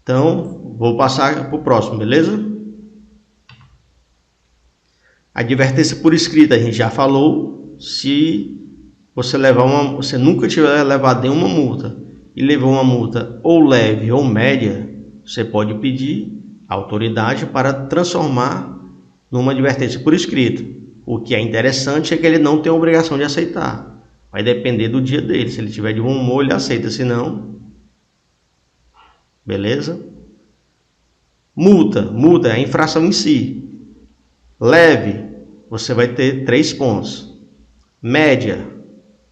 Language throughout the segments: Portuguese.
Então, vou passar para o próximo, beleza? Advertência por escrito, a gente já falou. Se você você nunca tiver levado nenhuma multa e levou uma multa ou leve ou média, você pode pedir à autoridade para transformar numa advertência por escrito. O que é interessante é que ele não tem a obrigação de aceitar. Vai depender do dia dele. Se ele tiver de bom humor, ele aceita. Se não, beleza? Multa é a infração em si. Leve, você vai ter 3 pontos. Média,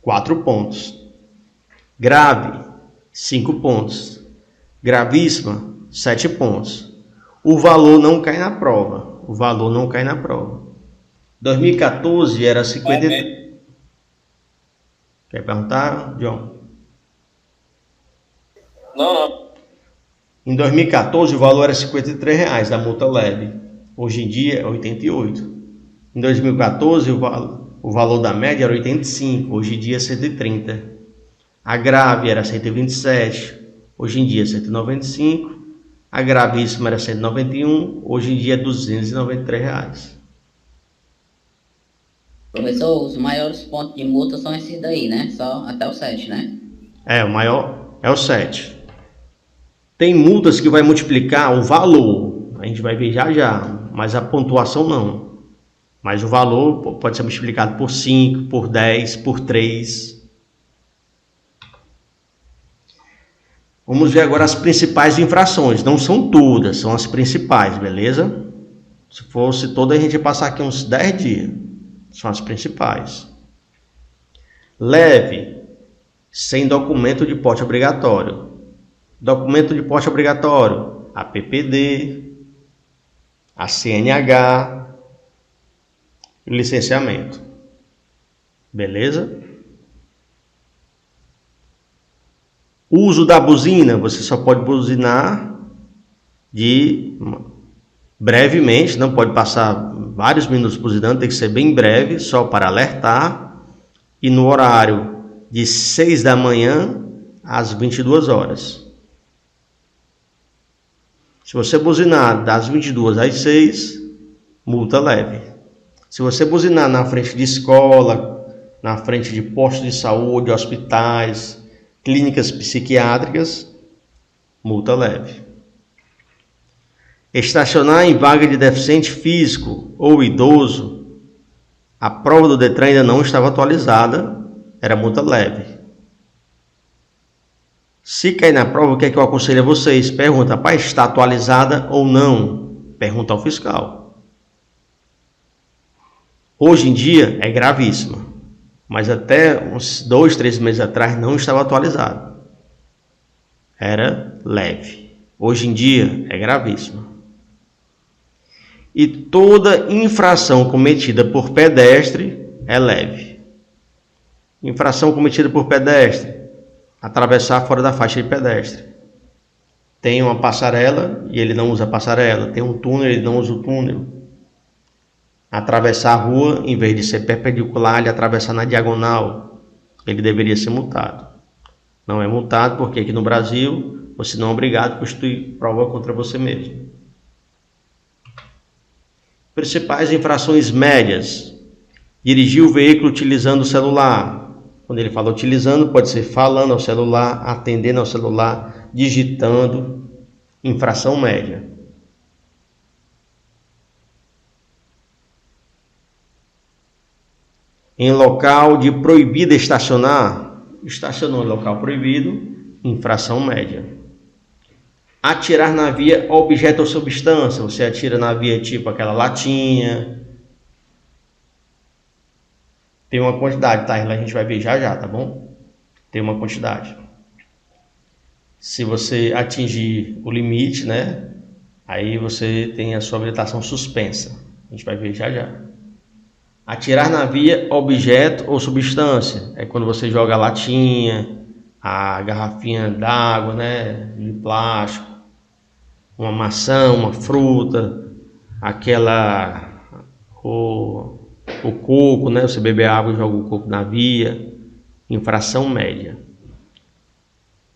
4 pontos. Grave, 5 pontos. Gravíssima, 7 pontos. O valor não cai na prova. 2014 era 50. Quer perguntar, John? Não. Em 2014 o valor era R$53 da multa leve. Hoje em dia é 88. Em 2014 o valor da média era 85. Hoje em dia é 130. A grave era 127. Hoje em dia é 195. A gravíssima era 191. Hoje em dia é R$293. Professor, os maiores pontos de multa são esses daí, né? Só até o 7, né? O maior é o 7. Tem multas que vai multiplicar o valor. A gente vai ver já, mas a pontuação não. Mas o valor pode ser multiplicado por 5, por 10, por 3. Vamos ver agora as principais infrações. Não são todas, são as principais, beleza? Se fosse toda, a gente ia passar aqui uns 10 dias. São as principais. Leve, sem documento de porte obrigatório. Documento de porte obrigatório, a PPD, a CNH e licenciamento. Beleza? Uso da buzina, você só pode buzinar brevemente, não pode passar vários minutos buzinando, tem que ser bem breve, só para alertar, e no horário de 6 da manhã às 22 horas. Se você buzinar das 22 às 6, multa leve. Se você buzinar na frente de escola, na frente de postos de saúde, hospitais, clínicas psiquiátricas, multa leve. Estacionar em vaga de deficiente físico ou idoso, a prova do Detran ainda não estava atualizada, era multa leve. Se cair na prova, o que é que eu aconselho a vocês? Pergunta, rapaz, está atualizada ou não? Pergunta ao fiscal. Hoje em dia é gravíssima, mas até uns 2, 3 meses atrás não estava atualizada. Era leve. Hoje em dia é gravíssima. E toda infração cometida por pedestre é leve. Infração cometida por pedestre, atravessar fora da faixa de pedestre. Tem uma passarela e ele não usa a passarela. Tem um túnel e ele não usa o túnel. Atravessar a rua, em vez de ser perpendicular, ele atravessar na diagonal. Ele deveria ser multado. Não é multado porque aqui no Brasil você não é obrigado a constituir prova contra você mesmo. Principais infrações médias: dirigir o veículo utilizando o celular. Quando ele fala utilizando, pode ser falando ao celular, atendendo ao celular, digitando. Infração média. Em local de proibido estacionar, estacionou em local proibido, infração média. Atirar na via objeto ou substância, você atira na via tipo aquela latinha. Tem uma quantidade, tá? A gente vai ver já, tá bom? Tem uma quantidade. Se você atingir o limite, né? Aí você tem a sua habilitação suspensa. A gente vai ver já. Atirar na via objeto ou substância é quando você joga a latinha, a garrafinha d'água, né? De plástico, uma maçã, uma fruta, o coco, né? Você beber água e joga o coco na via. Infração média.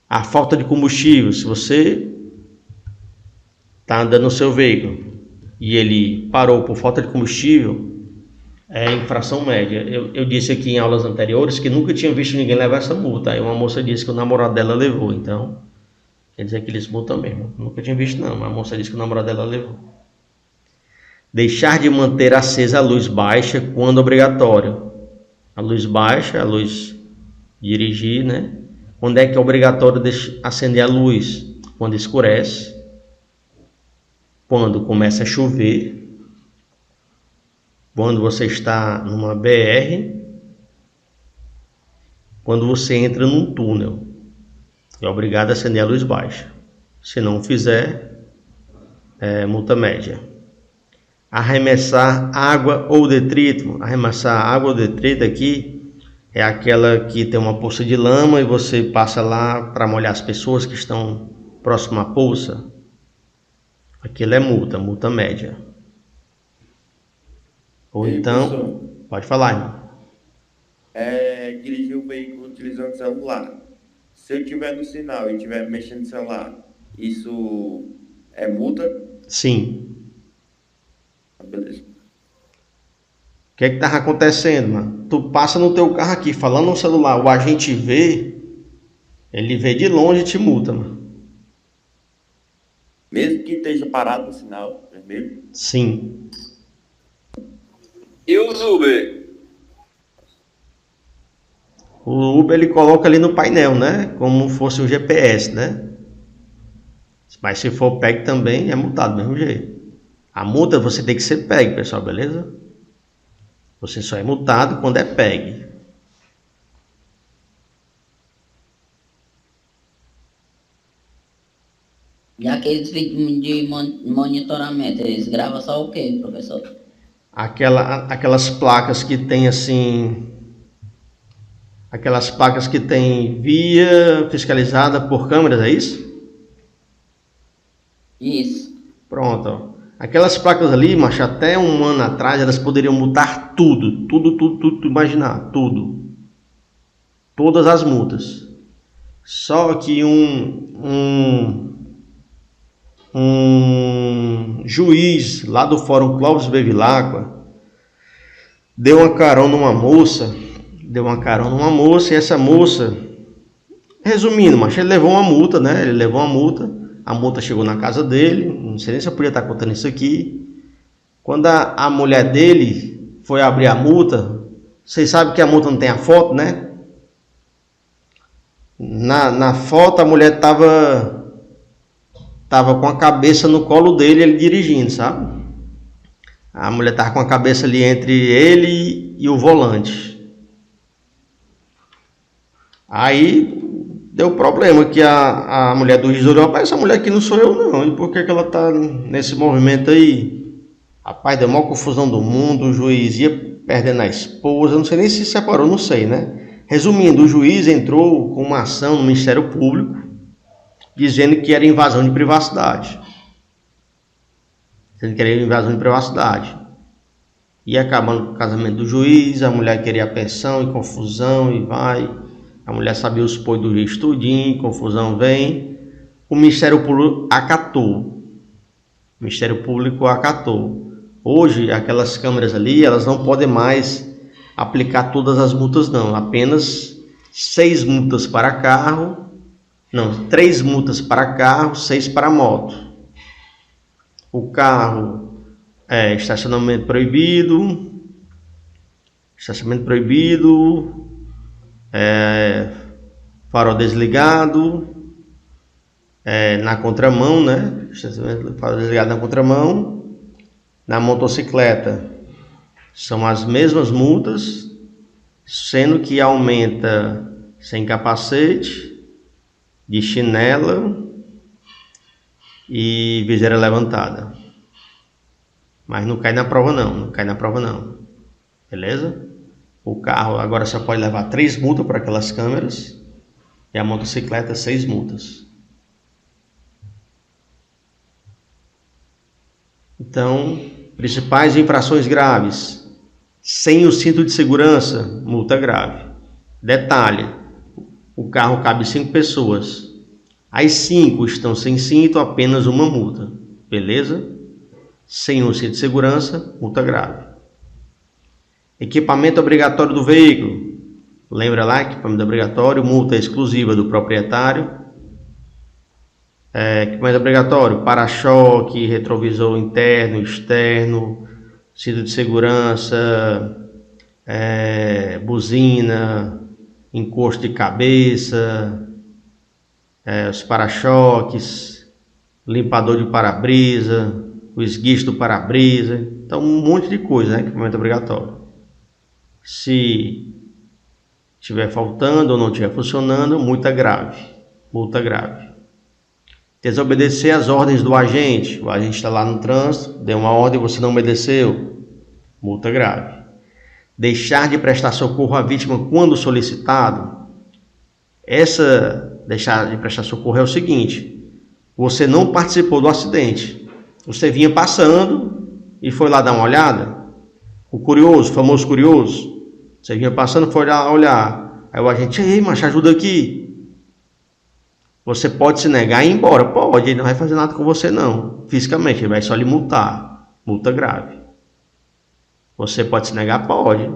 A falta de combustível, se você está andando no seu veículo e ele parou por falta de combustível, é infração média. Eu disse aqui em aulas anteriores que nunca tinha visto ninguém levar essa multa. Aí uma moça disse que o namorado dela levou, então quer dizer que eles multam mesmo. Nunca tinha visto não, mas a moça disse que o namorado dela levou. Deixar de manter acesa a luz baixa quando obrigatório. A luz baixa, a luz dirigir, né? Quando é que é obrigatório acender a luz? Quando escurece, quando começa a chover, quando você está numa BR, quando você entra num túnel. É obrigado a acender a luz baixa. Se não fizer, é multa média. Arremessar água ou detrito. Arremessar água ou detrito aqui é aquela que tem uma poça de lama e você passa lá para molhar as pessoas que estão próximo à poça. Aquilo é multa média. Ou então, professor, pode falar, irmão. dirigir o veículo utilizando celular. Se eu estiver no sinal e estiver mexendo no celular, isso é multa? Sim. Beleza. O que é que estava acontecendo, mano? Tu passa no teu carro aqui, falando no celular, o agente vê, ele vê de longe e te multa, mano. Mesmo que esteja parado no sinal vermelho? Sim. E os Uber? O Uber ele coloca ali no painel, né? Como fosse o GPS, né? Mas se for PEG também é multado do mesmo jeito. A multa você tem que ser PEG, pessoal, beleza? Você só é multado quando é PEG. E aqueles vídeos de monitoramento, eles gravam só o quê, professor? Aquelas placas que tem assim... Aquelas placas que tem via fiscalizada por câmeras, é isso? Isso. Pronto, ó. Aquelas placas ali, macho, até um ano atrás, elas poderiam multar tudo, imaginar, tudo. Todas as multas. Só que um juiz lá do Fórum Clóvis Bevilacqua deu uma carona numa moça, e essa moça, resumindo, macho, ele levou uma multa, né? A multa chegou na casa dele, não sei nem se eu podia estar contando isso aqui. Quando a mulher dele foi abrir a multa, vocês sabem que a multa não tem a foto, né? Na foto a mulher estava com a cabeça no colo dele, ele dirigindo, sabe? A mulher estava com a cabeça ali entre ele e o volante. Aí deu problema que a mulher do juiz olhou, rapaz, essa mulher aqui não sou eu não, e por que ela tá nesse movimento aí? Rapaz, deu maior confusão do mundo, o juiz ia perdendo a esposa, não sei nem se separou, não sei, né? Resumindo, o juiz entrou com uma ação no Ministério Público, dizendo que era invasão de privacidade. Ia acabando com o casamento do juiz, a mulher queria a pensão e confusão, e vai... A mulher sabia os podres do juiz tudinho, confusão vem. O Ministério Público acatou. Hoje, aquelas câmeras ali, elas não podem mais aplicar todas as multas, não. Apenas 6 multas para carro. Não, 3 multas para carro, 6 para moto. O carro é estacionamento proibido. Farol desligado, na contramão, né? Farol desligado na contramão. Na motocicleta são as mesmas multas, sendo que aumenta sem capacete, de chinela e viseira levantada. Mas não cai na prova não, beleza? O carro agora só pode levar 3 multas para aquelas câmeras e a motocicleta 6 multas. Então, principais infrações graves: sem o cinto de segurança, multa grave. Detalhe: o carro cabe 5 pessoas. As 5 estão sem cinto, apenas uma multa. beleza? Sem o cinto de segurança, multa grave. Equipamento obrigatório do veículo. Lembra lá, equipamento obrigatório, multa exclusiva do proprietário. Equipamento obrigatório, para-choque, retrovisor interno, externo, cinto de segurança, buzina, encosto de cabeça, os para-choques, limpador de para-brisa, o esguicho do para-brisa. Então, um monte de coisa, né? Equipamento obrigatório. Se estiver faltando ou não estiver funcionando, multa grave. Multa grave. Desobedecer às ordens do agente. O agente está lá no trânsito, deu uma ordem e você não obedeceu. Multa grave. Deixar de prestar socorro à vítima quando solicitado. Deixar de prestar socorro é o seguinte: você não participou do acidente. Você vinha passando e foi lá dar uma olhada. O curioso, o famoso curioso. Você vinha passando, foi lá olhar. Aí o agente, ei, macho, ajuda aqui. Você pode se negar e ir embora. Pode, ele não vai fazer nada com você não. Fisicamente, ele vai só lhe multar. Multa grave. Você pode se negar? Pode.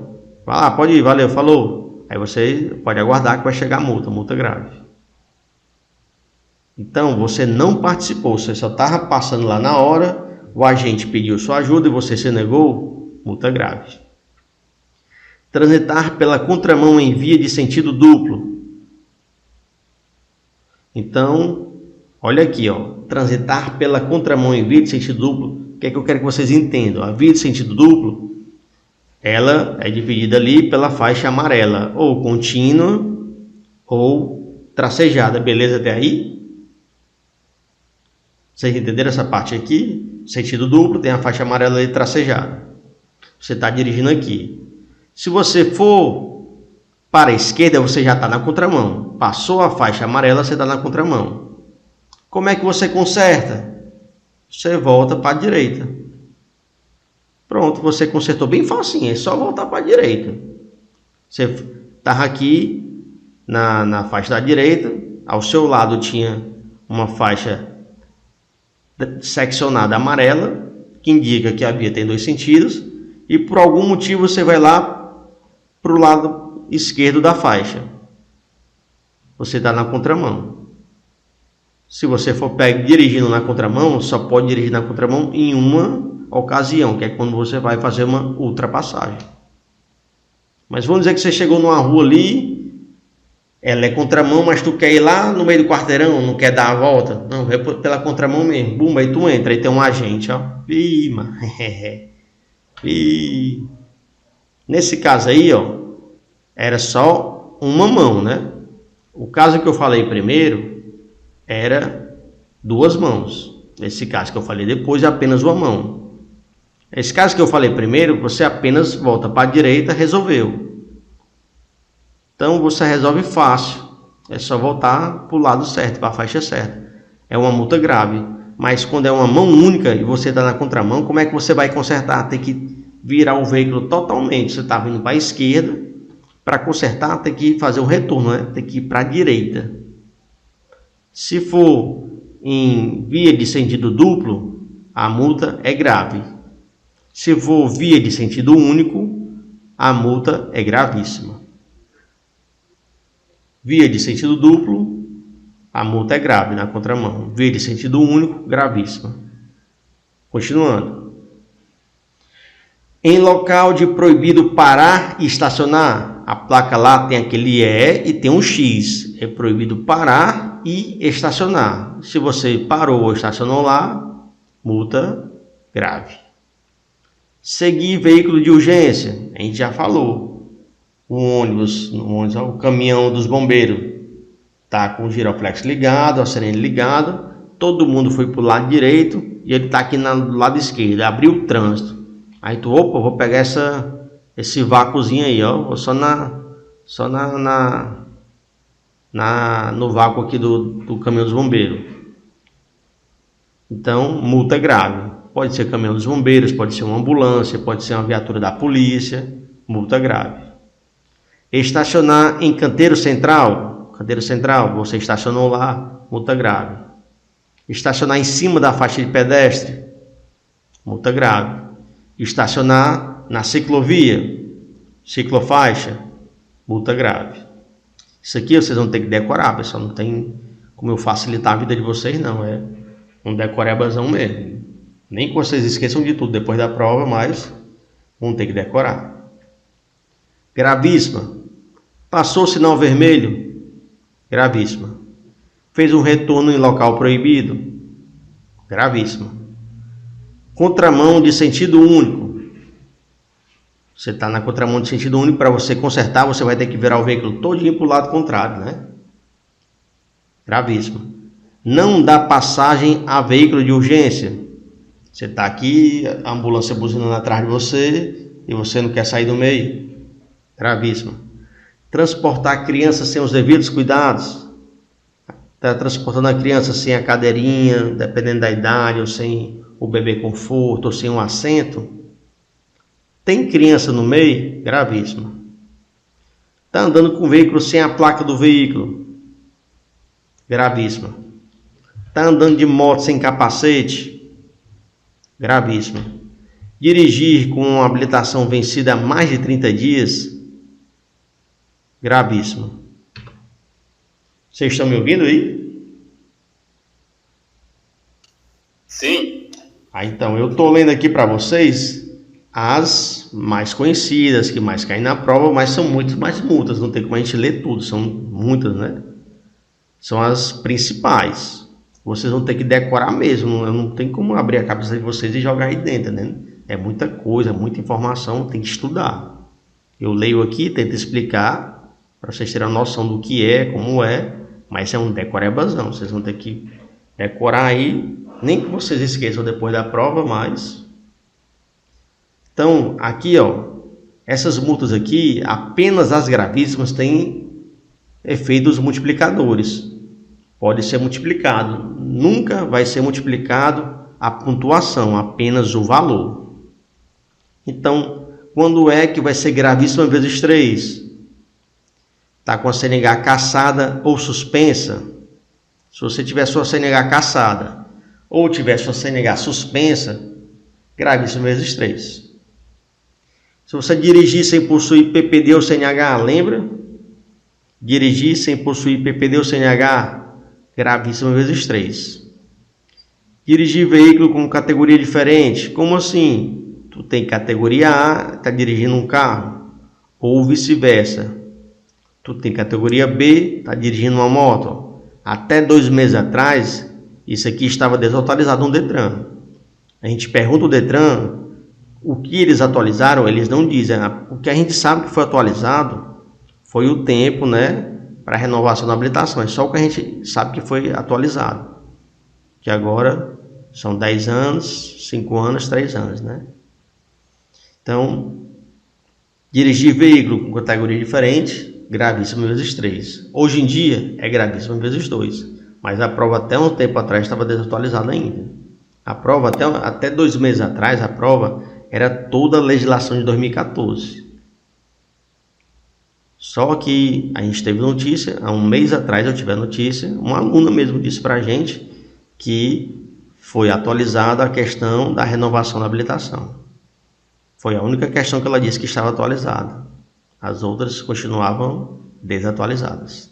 Vai lá, pode ir, valeu, falou. Aí você pode aguardar que vai chegar a multa. Multa grave. Então, você não participou. Você só estava passando lá na hora. O agente pediu sua ajuda e você se negou. Multa grave. Transitar pela contramão em via de sentido duplo. Então, olha aqui, ó. Transitar pela contramão em via de sentido duplo. O que é que eu quero que vocês entendam? A via de sentido duplo, ela é dividida ali pela faixa amarela, ou contínua, ou tracejada. Beleza até aí? Vocês entenderam essa parte aqui? Sentido duplo, tem a faixa amarela ali tracejada. Você está dirigindo aqui. Se você for para a esquerda, você já está na contramão. Passou a faixa amarela, você está na contramão. Como é que você conserta? Você volta para a direita. Pronto, você consertou bem facinho. É só voltar para a direita. Você estava aqui na faixa da direita. Ao seu lado tinha uma faixa seccionada amarela, que indica que a via tem 2 sentidos. E por algum motivo você vai lá para o lado esquerdo da faixa. Você está na contramão. Se você for dirigindo na contramão, só pode dirigir na contramão em uma ocasião, que é quando você vai fazer uma ultrapassagem. Mas vamos dizer que você chegou numa rua ali, ela é contramão, mas tu quer ir lá no meio do quarteirão, não quer dar a volta? Não, é pela contramão mesmo. Bum, aí tu entra, aí tem um agente, ó. Ih, mano. E nesse caso aí, ó, era só uma mão, né? O caso que eu falei primeiro era 2 mãos. Esse caso que eu falei depois é apenas uma mão. Esse caso que eu falei primeiro, você apenas volta para a direita, resolveu. Então você resolve fácil. É só voltar para o lado certo, para a faixa certa. É uma multa grave. Mas quando é uma mão única e você está na contramão, como é que você vai consertar? Tem que virar o veículo totalmente. Você está vindo para a esquerda. Para consertar, tem que fazer um retorno, né? Tem que ir para a direita. Se for em via de sentido duplo, a multa é grave. Se for via de sentido único, a multa é gravíssima. Via de sentido duplo, a multa é grave na contramão. Via de sentido único, gravíssima. Continuando. Em local de proibido parar e estacionar, a placa lá tem aquele E e tem um X. É proibido parar e estacionar. Se você parou ou estacionou lá, multa grave. Seguir veículo de urgência, a gente já falou. O ônibus, o caminhão dos bombeiros tá com o giroflex ligado, a sirene ligado, todo mundo foi pro lado direito e ele tá aqui no lado esquerdo, abriu o trânsito. Aí tu, opa, vou pegar esse vácuozinho aí, ó, vou só no vácuo aqui do caminhão dos bombeiros. Então, multa grave. Pode ser caminhão dos bombeiros, pode ser uma ambulância, pode ser uma viatura da polícia, multa grave. Estacionar em canteiro central, você estacionou lá, multa grave. Estacionar em cima da faixa de pedestre, multa grave. Estacionar na ciclovia, ciclofaixa, multa grave. Isso aqui vocês vão ter que decorar, pessoal. Não tem como eu facilitar a vida de vocês, não. É um decorebazão mesmo. Nem que vocês esqueçam de tudo depois da prova, mas vão ter que decorar. Gravíssima. Passou o sinal vermelho, gravíssima. Fez um retorno em local proibido, gravíssima. Contramão de sentido único. Você está na contramão de sentido único, para você consertar, você vai ter que virar o veículo todinho para o lado contrário, né? Gravíssima. Não dá passagem a veículo de urgência. Você está aqui, a ambulância buzinando atrás de você e você não quer sair do meio. Gravíssima. Transportar criança sem os devidos cuidados. Está transportando a criança sem a cadeirinha, dependendo da idade, ou sem o bebê conforto, ou sem um assento. Tem criança no meio? Gravíssima. Está andando com o veículo sem a placa do veículo? Gravíssima. Está andando de moto sem capacete? Gravíssima. Dirigir com uma habilitação vencida há mais de 30 dias? Gravíssima. Vocês estão me ouvindo aí? Sim. Então, eu estou lendo aqui para vocês as mais conhecidas, que mais caem na prova, mas são muitas mais multas. Não tem como a gente ler tudo, são muitas, né? São as principais. Vocês vão ter que decorar mesmo. Eu não tenho como abrir a cabeça de vocês e jogar aí dentro, né? É muita coisa, muita informação, tem que estudar. Eu leio aqui, tento explicar, para vocês terem a noção do que é, como é, mas é um decorebazão. Vocês vão ter que decorar aí, nem que vocês esqueçam depois da prova, mas... Então, aqui, ó, essas multas aqui, apenas as gravíssimas têm efeitos multiplicadores. Pode ser multiplicado, nunca vai ser multiplicado a pontuação, apenas o valor. Então, quando é que vai ser gravíssima vezes 3? Está com a CNH cassada ou suspensa. Se você tiver sua CNH cassada ou tiver sua CNH suspensa, gravíssimo vezes 3. Se você dirigir sem possuir PPD ou CNH, lembra? Dirigir sem possuir PPD ou CNH, gravíssimo vezes 3. Dirigir veículo com categoria diferente. Como assim? Tu tem categoria A, está dirigindo um carro. Ou vice-versa. Tu tem categoria B, está dirigindo uma moto. Até 2 meses atrás, isso aqui estava desatualizado no Detran. A gente pergunta ao Detran o que eles atualizaram, eles não dizem. O que a gente sabe que foi atualizado foi o tempo, né, para renovação da habilitação. É só o que a gente sabe que foi atualizado. Que agora são 10 anos, 5 anos, 3 anos, né? Então, dirigir veículo com categoria diferente, gravíssimo vezes 3. Hoje em dia é gravíssimo vezes 2. Mas a prova até um tempo atrás estava desatualizada ainda. A prova até 2 meses atrás, a prova era toda a legislação de 2014. Só que a gente teve notícia, há um mês atrás eu tive a notícia, uma aluna mesmo disse para a gente que foi atualizada a questão da renovação da habilitação. Foi a única questão que ela disse que estava atualizada. As outras continuavam desatualizadas.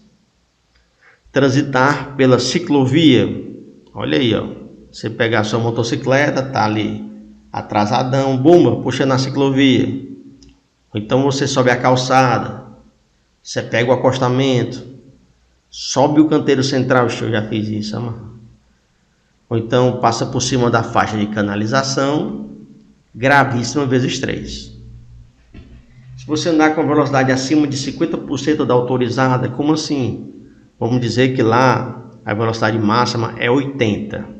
Transitar pela ciclovia. Olha aí, ó. Você pegar a sua motocicleta, tá ali atrasadão, bumba, puxa na ciclovia. Ou então você sobe a calçada, você pega o acostamento, sobe o canteiro central. Eu já fiz isso, amor. Ou então passa por cima da faixa de canalização, gravíssima vezes 3. Se você andar com a velocidade acima de 50% da autorizada, como assim? Vamos dizer que lá a velocidade máxima é 80.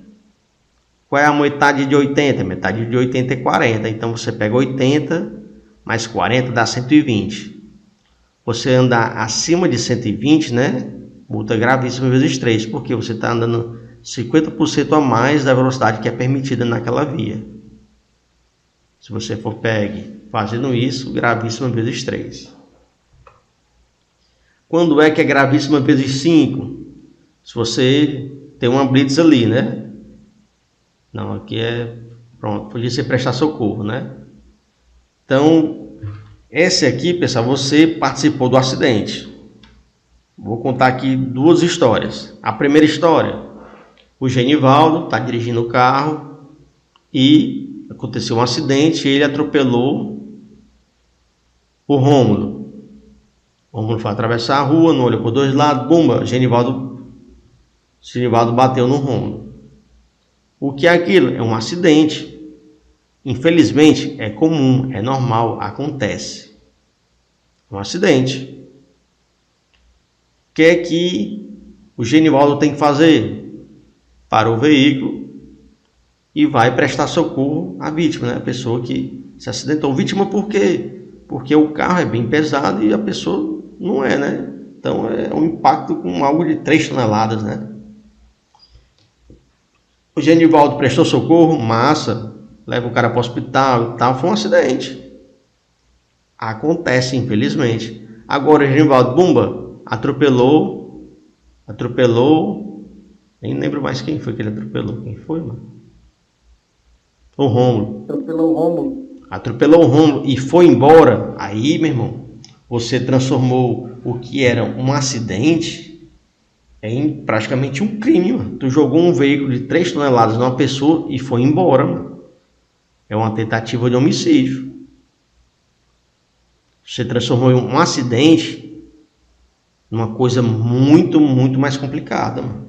Qual é a metade de 80? Metade de 80 é 40. Então você pega 80 mais 40 dá 120. Você andar acima de 120, né? Multa gravíssima vezes 3, porque você está andando 50% a mais da velocidade que é permitida naquela via. Se você for pegue fazendo isso, gravíssima vezes 3. Quando é que é gravíssima vezes 5? Se você tem uma blitz ali, né? Não, aqui é... Pronto, podia ser prestar socorro, né? Então, esse aqui, pessoal, você participou do acidente. Vou contar aqui duas histórias. A primeira história, o Genivaldo está dirigindo o carro e aconteceu um acidente e ele atropelou o Rômulo. O Rômulo foi atravessar a rua, não olhou por dois lados, bomba, Genivaldo bateu no Rômulo. O que é aquilo? É um acidente. Infelizmente, é comum, é normal, acontece. Um acidente. O que é que o Genivaldo tem que fazer? Para o veículo e vai prestar socorro à vítima, né? A pessoa que se acidentou. Vítima por quê? Porque o carro é bem pesado e a pessoa não é, né? Então é um impacto com algo de 3 toneladas, né? O Genivaldo prestou socorro, massa, leva o cara para o hospital e tal. Foi um acidente. Acontece, infelizmente. Agora o Genivaldo, bumba, atropelou, nem lembro mais quem foi que ele atropelou. Quem foi, mano? O Rômulo. Atropelou o Rômulo e foi embora. Aí, meu irmão, você transformou o que era um acidente em praticamente um crime, mano. Tu jogou um veículo de 3 toneladas numa pessoa e foi embora, mano. É uma tentativa de homicídio. Você transformou um acidente numa coisa muito, muito mais complicada, mano.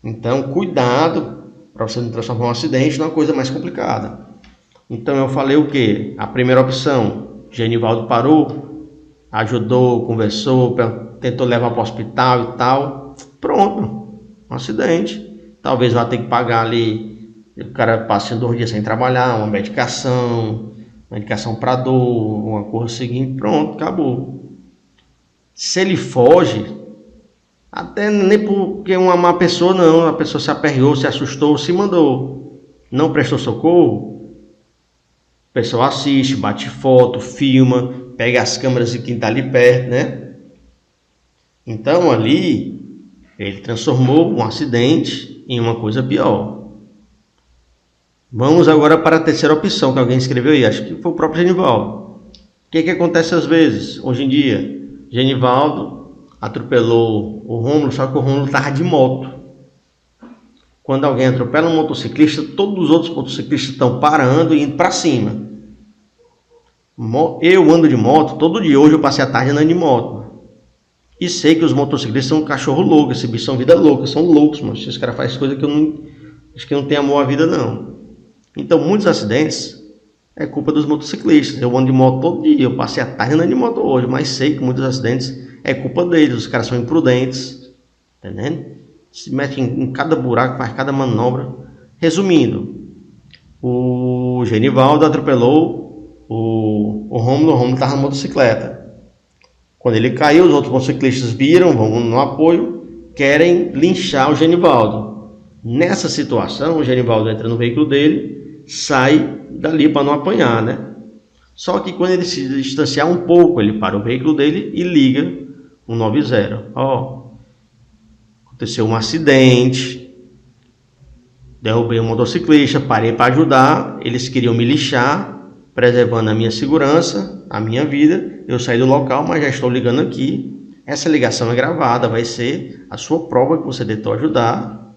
Então, cuidado para você não transformar um acidente numa coisa mais complicada. Então, eu falei o quê? A primeira opção, Genivaldo parou, ajudou, conversou, tentou levar para o hospital e tal. Pronto, um acidente. Talvez vá ter que pagar ali, o cara passe 2 dias sem trabalhar, uma medicação para dor, uma coisa seguinte, pronto, acabou. Se ele foge, até nem porque é uma má pessoa, não, a pessoa se aperreou, se assustou, se mandou, não prestou socorro, o pessoal assiste, bate foto, filma, pega as câmeras de quem está ali perto, né? Então ali, ele transformou um acidente em uma coisa pior. Vamos agora para a terceira opção que alguém escreveu aí, acho que foi o próprio Genivaldo. O que acontece às vezes, hoje em dia? Genivaldo atropelou o Rômulo, só que o Rômulo estava de moto. Quando alguém atropela um motociclista, todos os outros motociclistas estão parando e indo para cima. Eu ando de moto, todo dia, hoje eu passei a tarde andando de moto. E sei que os motociclistas são um cachorro louco, esses bichos são vida louca, são loucos, mas esses caras fazem coisas que eu não... Acho que não tem amor à vida, não. Então, muitos acidentes é culpa dos motociclistas. Eu ando de moto todo dia, eu passei a tarde andando de moto hoje, mas sei que muitos acidentes é culpa deles, os caras são imprudentes, entendendo? Se metem em cada buraco, faz cada manobra. Resumindo, o Genivaldo atropelou o Rômulo estava na motocicleta. Quando ele caiu, os outros motociclistas viram, vão no apoio, querem linchar o Genivaldo. Nessa situação, o Genivaldo entra no veículo dele, sai dali para não apanhar, né? Só que quando ele se distanciar um pouco, ele para o veículo dele e liga 190. Aconteceu um acidente, derrubei um motociclista, parei para ajudar, eles queriam me lixar, preservando a minha segurança, a minha vida. Eu saí do local, mas já estou ligando aqui. Essa ligação é gravada, vai ser a sua prova que você tentou ajudar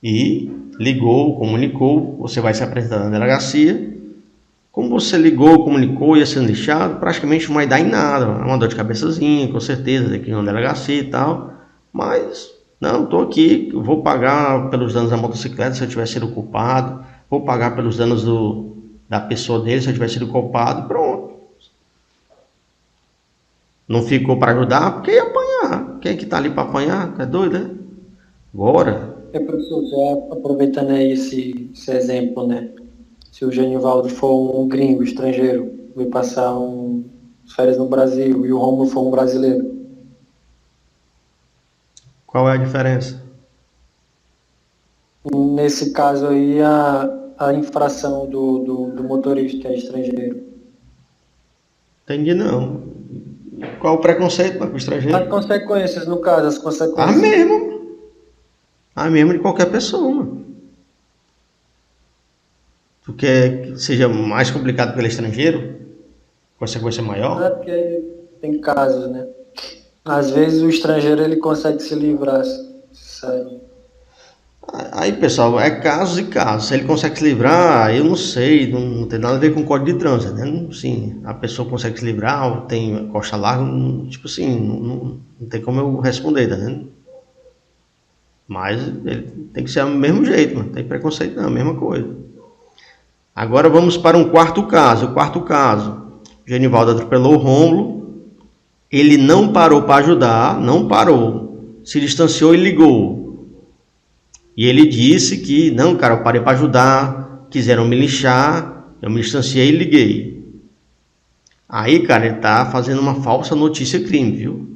e ligou, comunicou. Você vai se apresentar na delegacia. Como você ligou, comunicou e ia sendo lixado, praticamente não vai dar em nada. É uma dor de cabeçazinha, com certeza, aqui na delegacia e tal. Mas, não, estou aqui, vou pagar pelos danos da motocicleta se eu tiver sido culpado. Vou pagar pelos danos da pessoa dele se eu tiver sido culpado. Pronto. Não ficou para ajudar porque ia apanhar. Quem é que está ali para apanhar? É doido, né? Agora. Professor, já aproveitando aí esse exemplo, né? Se o Genivaldo for um gringo estrangeiro, vai passar férias no Brasil e o Rômulo for um brasileiro. Qual é a diferença? Nesse caso aí, a infração do motorista é estrangeiro. Entendi não. Qual o preconceito com o estrangeiro? As consequências, no caso, as consequências. A mesmo de qualquer pessoa, mano. Tu quer que seja mais complicado porque ele é estrangeiro? Consequência maior? É porque tem casos, né? Às vezes o estrangeiro ele consegue se livrar. Sabe? Aí, pessoal, é casos e casos. Se ele consegue se livrar, eu não sei, não tem nada a ver com o código de trânsito, né? Sim, a pessoa consegue se livrar, ou tem costa larga, tipo assim, não tem como eu responder, tá vendo? Mas ele tem que ser do mesmo jeito, mano. Não tem preconceito não, a mesma coisa. Agora vamos para um quarto caso. O quarto caso, Genivaldo atropelou o Rômulo, ele não parou para ajudar, não parou, se distanciou e ligou. E ele disse que, não, cara, eu parei para ajudar, quiseram me linchar, eu me distanciei e liguei. Aí, cara, ele tá fazendo uma falsa notícia crime, viu?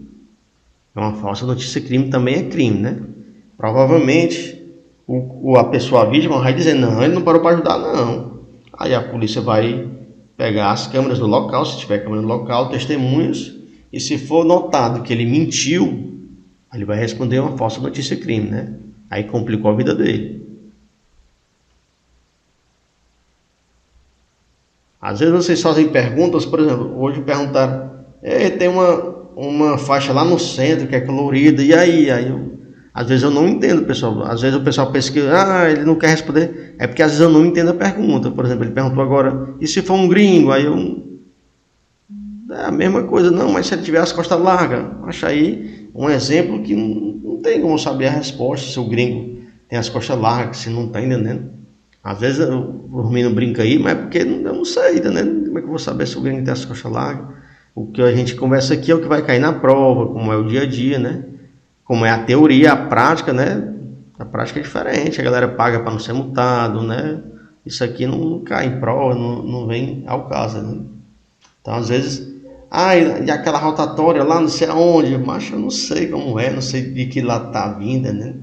Uma falsa notícia crime também é crime, né? Provavelmente a pessoa, a vítima, vai dizer, não, ele não parou para ajudar, não. Aí a polícia vai pegar as câmeras do local, se tiver câmera no local, testemunhas, e se for notado que ele mentiu, ele vai responder uma falsa notícia crime, né? Aí complicou a vida dele. Às vezes vocês fazem perguntas, por exemplo, hoje perguntaram, tem uma faixa lá no centro que é colorida, e aí? Às vezes eu não entendo, pessoal. Às vezes o pessoal pensa que ele não quer responder. É porque às vezes eu não entendo a pergunta. Por exemplo, ele perguntou agora, e se for um gringo? Aí é a mesma coisa, não, mas se ele tiver as costas largas, acha aí um exemplo que não tem como saber a resposta, se o gringo tem as costas largas, se não está entendendo. Às vezes o menino brinca aí, mas é porque eu não sei, tá entendendo? Como é que eu vou saber se o gringo tem as costas largas? O que a gente conversa aqui é o que vai cair na prova, como é o dia a dia, né? Como é a teoria, a prática, né? A prática é diferente, a galera paga para não ser multado, né? Isso aqui não cai em prova, não vem ao caso, né? Então, às vezes, e aquela rotatória lá, não sei aonde, mas eu não sei como é, não sei de que lado tá vindo, né?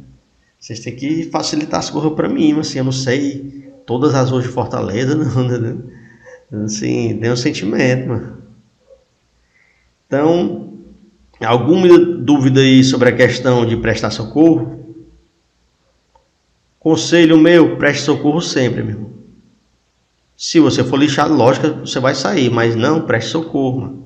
Vocês têm que facilitar as coisas para mim, assim, eu não sei todas as ruas de Fortaleza, não, né? Assim, tem um sentimento, mano. Então, alguma dúvida aí sobre a questão de prestar socorro? Conselho meu, preste socorro sempre, meu irmão. Se você for lixado, lógico, você vai sair, mas não, preste socorro, mano.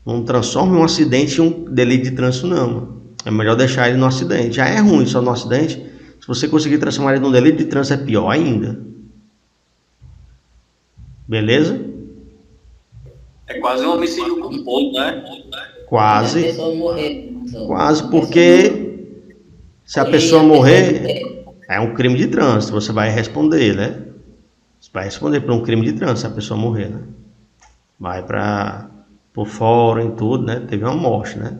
Não transforme um acidente em um delito de trânsito, não, mano. É melhor deixar ele no acidente. Já é ruim só no acidente. Se você conseguir transformar ele num delito de trânsito, é pior ainda. Beleza? É quase um homicídio culposo, né? Quase. Se a pessoa morrer, Quase, porque se a pessoa morrer, é um crime de trânsito. Você vai responder, né? Você vai responder por um crime de trânsito se a pessoa morrer, né? Vai por fora e tudo, né? Teve uma morte, né?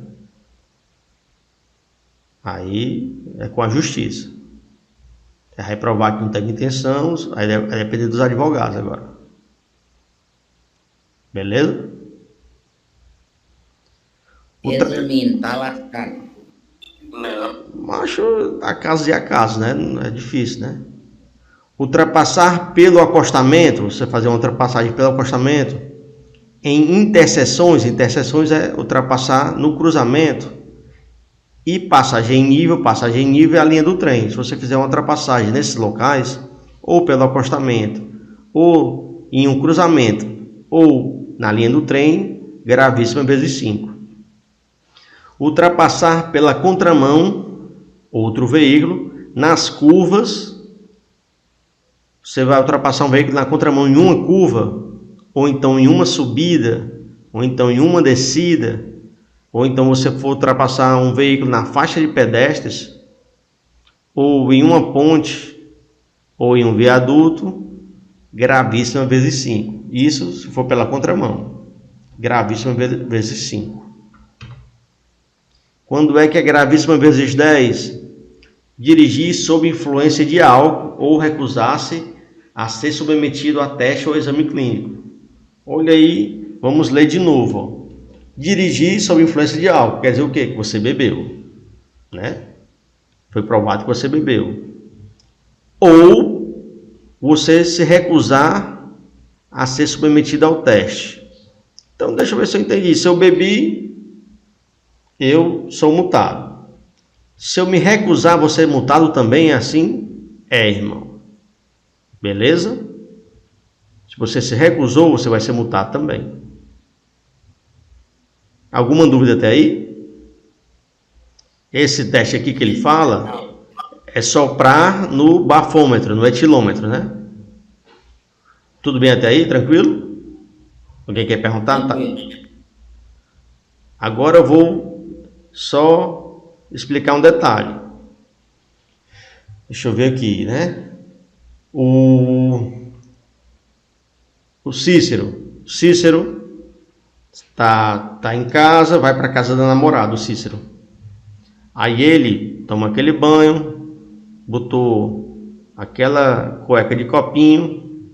Aí é com a justiça. Você vai provar que não teve intenção, aí depende dos advogados agora. Beleza? Resumindo, tá lascado. Não. A caso e a caso, né? Não é difícil, né? Ultrapassar pelo acostamento, você fazer uma ultrapassagem pelo acostamento, em interseções é ultrapassar no cruzamento, e passagem em nível é a linha do trem. Se você fizer uma ultrapassagem nesses locais, ou pelo acostamento, ou em um cruzamento, ou na linha do trem, gravíssima vezes 5. Ultrapassar pela contramão, outro veículo, nas curvas. Você vai ultrapassar um veículo na contramão em uma curva, ou então em uma subida, ou então em uma descida, ou então você for ultrapassar um veículo na faixa de pedestres, ou em uma ponte, ou em um viaduto, gravíssima vezes 5. Isso se for pela contramão, gravíssima vezes 5. Quando é que é gravíssima vezes 10? Dirigir sob influência de álcool ou recusar-se a ser submetido a teste ou exame clínico. Olha aí, vamos ler de novo. Ó. Dirigir sob influência de álcool, quer dizer o quê? Que você bebeu, né? Foi provado que você bebeu. Ou você se recusar a ser submetido ao teste. Então, deixa eu ver se eu entendi. Se eu bebi, eu sou multado. Se eu me recusar, vou ser multado também, é assim? É, irmão. Beleza? Se você se recusou, você vai ser multado também. Alguma dúvida até aí? Esse teste aqui que ele fala é soprar no bafômetro, no etilômetro, né? Tudo bem até aí? Tranquilo? Alguém quer perguntar? Tá. Agora eu vou só explicar um detalhe. Deixa eu ver aqui, né? O Cícero tá em casa, vai para casa da namorada, o Cícero. Aí ele toma aquele banho, botou aquela cueca de copinho,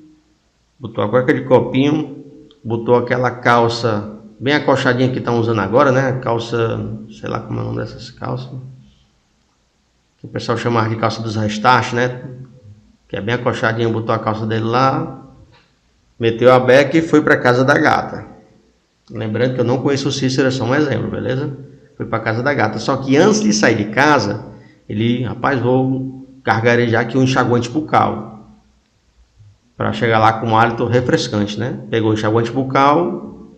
botou aquela calça bem acochadinha que estão usando agora, né? Calça, sei lá como é o nome dessas calças, que o pessoal chama de calça dos restart, né? Que é bem acochadinha, botou a calça dele lá, meteu a beca e foi para casa da gata. Lembrando que eu não conheço o Cícero, é só um exemplo, beleza? Foi para casa da gata. Só que antes de sair de casa, ele, rapaz, vou gargarejar aqui um enxaguante bucal. Para chegar lá com um hálito refrescante, né? Pegou o enxaguante bucal,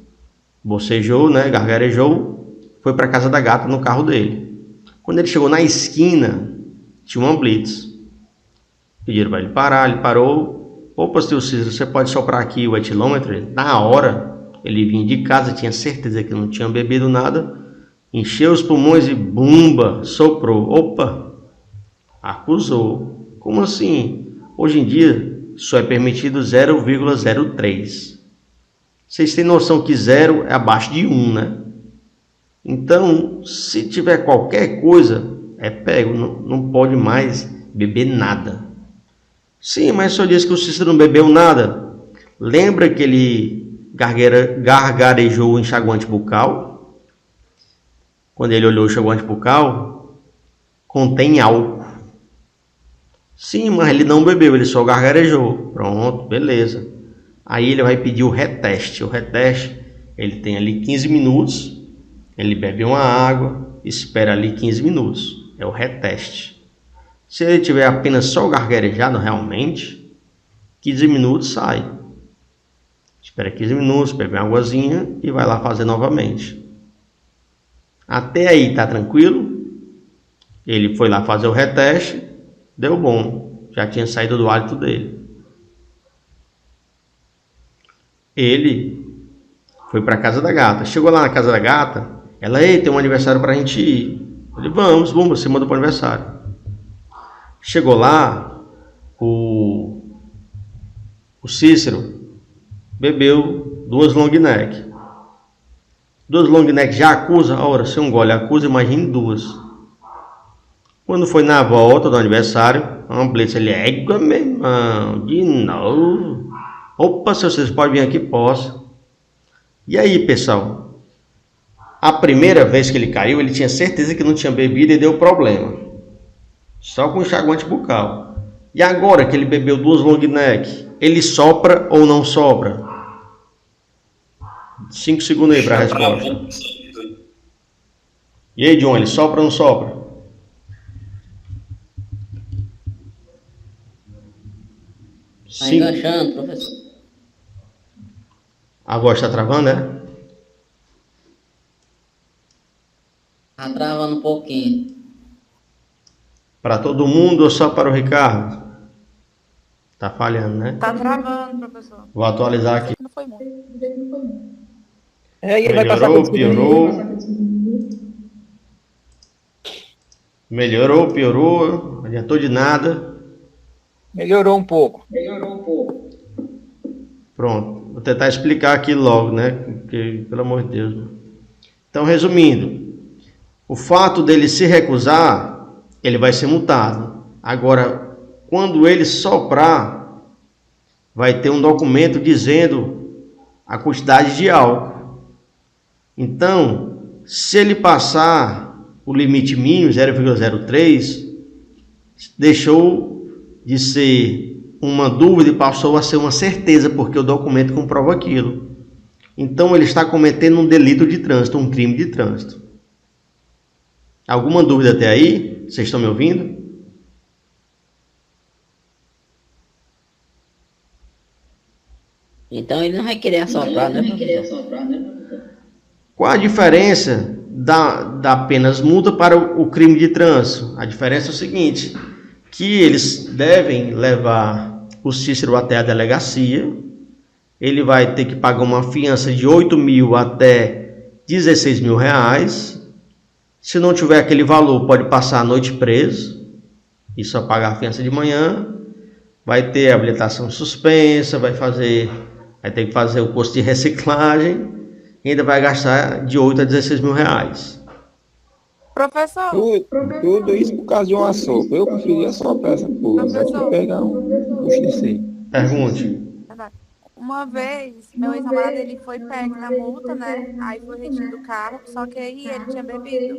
bocejou, né? Gargarejou, foi para casa da gata no carro dele. Quando ele chegou na esquina, tinha uma blitz. Pediram para ele parar, ele parou. Opa, seu Cícero, você pode soprar aqui o etilômetro? Na hora, ele vinha de casa, tinha certeza que não tinha bebido nada, encheu os pulmões e bumba, soprou. Opa, acusou. Como assim? Hoje em dia, só é permitido 0,03. Vocês têm noção que 0 é abaixo de 1, né? Então, se tiver qualquer coisa, é pego, não pode mais beber nada. Sim, mas só disse que o Cícero não bebeu nada. Lembra que ele gargarejou o enxaguante bucal? Quando ele olhou o enxaguante bucal, contém álcool. Sim, mas ele não bebeu, ele só gargarejou. Pronto, beleza. Aí ele vai pedir o reteste. O reteste, ele tem ali 15 minutos. Ele bebe uma água, espera ali 15 minutos. É o reteste. Se ele tiver apenas só gargarejado realmente, 15 minutos sai. Espera 15 minutos, bebe uma águazinha e vai lá fazer novamente. Até aí tá tranquilo? Ele foi lá fazer o reteste, deu bom. Já tinha saído do hálito dele. Ele foi para casa da gata. Chegou lá na casa da gata, ela, ei, tem um aniversário pra gente ir. Ele, vamos, você mandou pro aniversário. Chegou lá, o Cícero bebeu 2 long neck. 2 long neck já acusa? Ora, se um gole acusa, imagine 2. Quando foi na volta do aniversário, a blitz, ele é égua, meu irmão, de novo. Opa, se vocês podem vir aqui, posso. E aí, pessoal? A primeira vez que ele caiu, ele tinha certeza que não tinha bebido e deu problema. Só com enxaguante bucal. E agora que ele bebeu 2 long neck, ele sopra ou não sopra? 5 segundos aí para a resposta. E aí, John, ele sopra ou não sopra? Tá enganchando, professor. A voz está travando, né? Tá travando um pouquinho. Para todo mundo ou só para o Ricardo? Tá falhando, né? Tá travando, professor. Vou atualizar aqui. Não foi muito. É, e ele vai passar Melhorou, piorou. Melhorou, piorou. Não adiantou de nada. Melhorou um pouco. Pronto. Vou tentar explicar aqui logo, né? Porque, pelo amor de Deus. Então, resumindo. O fato dele se recusar, ele vai ser multado. Agora, quando ele soprar, vai ter um documento dizendo a quantidade de álcool. Então, se ele passar o limite mínimo, 0,03, deixou de ser uma dúvida e passou a ser uma certeza, porque o documento comprova aquilo. Então, ele está cometendo um delito de trânsito, um crime de trânsito. Alguma dúvida até aí? Vocês estão me ouvindo? Então ele não vai querer assoprar, né, professor? Qual a diferença da apenas multa para o crime de trânsito? A diferença é o seguinte, que eles devem levar o Cícero até a delegacia, ele vai ter que pagar uma fiança de 8 mil até 16 mil reais. Se não tiver aquele valor, pode passar a noite preso e só pagar a fiança de manhã. Vai ter a habilitação suspensa, vai ter que fazer o curso de reciclagem e ainda vai gastar de 8 a 16 mil reais. Professor, Tudo isso por causa de um assopro. Eu preferia assoprar essa porra. Só que pegar um puxo desse aí. Pergunte. uma vez, meu ex-namorado, ele foi pego na multa, né? Aí foi retido do carro, só que aí ele tinha bebido.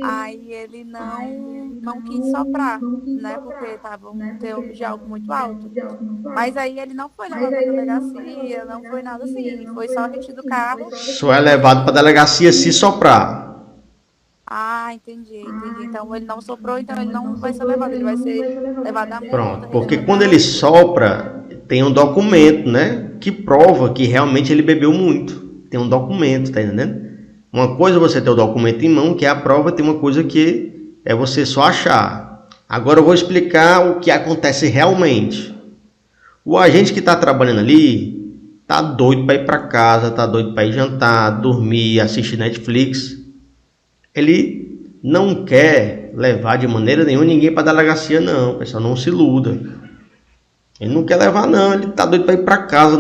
Aí ele não quis soprar, né? Porque estava um teor de álcool muito alto. Mas aí ele não foi levado para delegacia, não foi nada assim. Foi só retido do carro. Só é levado para delegacia se soprar. Ah, entendi. Então ele não soprou, então ele não vai ser levado, ele vai ser levado à multa. Pronto, porque quando ele sopra, tem um documento, né, que prova que realmente ele bebeu muito. Tem um documento, tá entendendo? Uma coisa é você ter o documento em mão, que é a prova, tem uma coisa que é você só achar. Agora eu vou explicar o que acontece realmente. O agente que está trabalhando ali tá doido para ir para casa, tá doido para ir jantar, dormir, assistir Netflix. Ele não quer levar de maneira nenhuma ninguém para a delegacia, não. Pessoal, não se iluda. Ele não quer levar, não. Ele tá doido para ir para casa.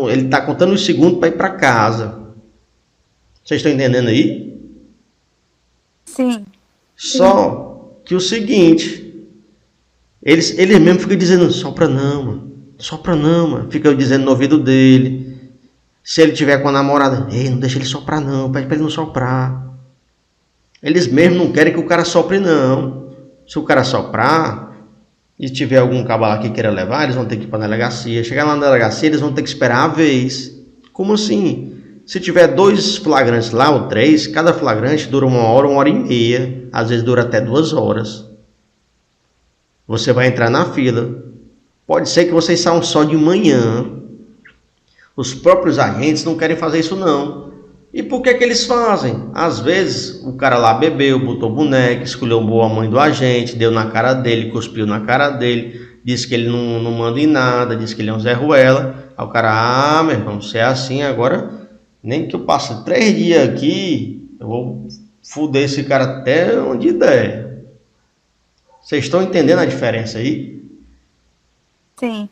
Ele tá contando os segundos para ir para casa. Vocês estão entendendo aí? Sim. Só que o seguinte, eles mesmo ficam dizendo, sopra não, mano. Fica dizendo no ouvido dele. Se ele tiver com a namorada, ei, não deixa ele soprar não, pede para ele não soprar. Eles mesmo não querem que o cara sopre não. Se o cara soprar e tiver algum cabo lá que queira levar, eles vão ter que ir para a delegacia. Chegar lá na delegacia, eles vão ter que esperar a vez. Como assim? Se tiver 2 flagrantes lá ou 3, cada flagrante dura 1 hora e meia. Às vezes dura até 2 horas. Você vai entrar na fila. Pode ser que vocês saiam só de manhã. Os próprios agentes não querem fazer isso não. E por que eles fazem? Às vezes o cara lá bebeu, botou boneca, esculhambou a mãe do agente, deu na cara dele, cuspiu na cara dele, disse que ele não manda em nada, disse que ele é um Zé Ruela. Aí o cara, meu irmão, se é assim agora, nem que eu passe 3 dias aqui, eu vou foder esse cara até onde der. Vocês estão entendendo a diferença aí? Sim.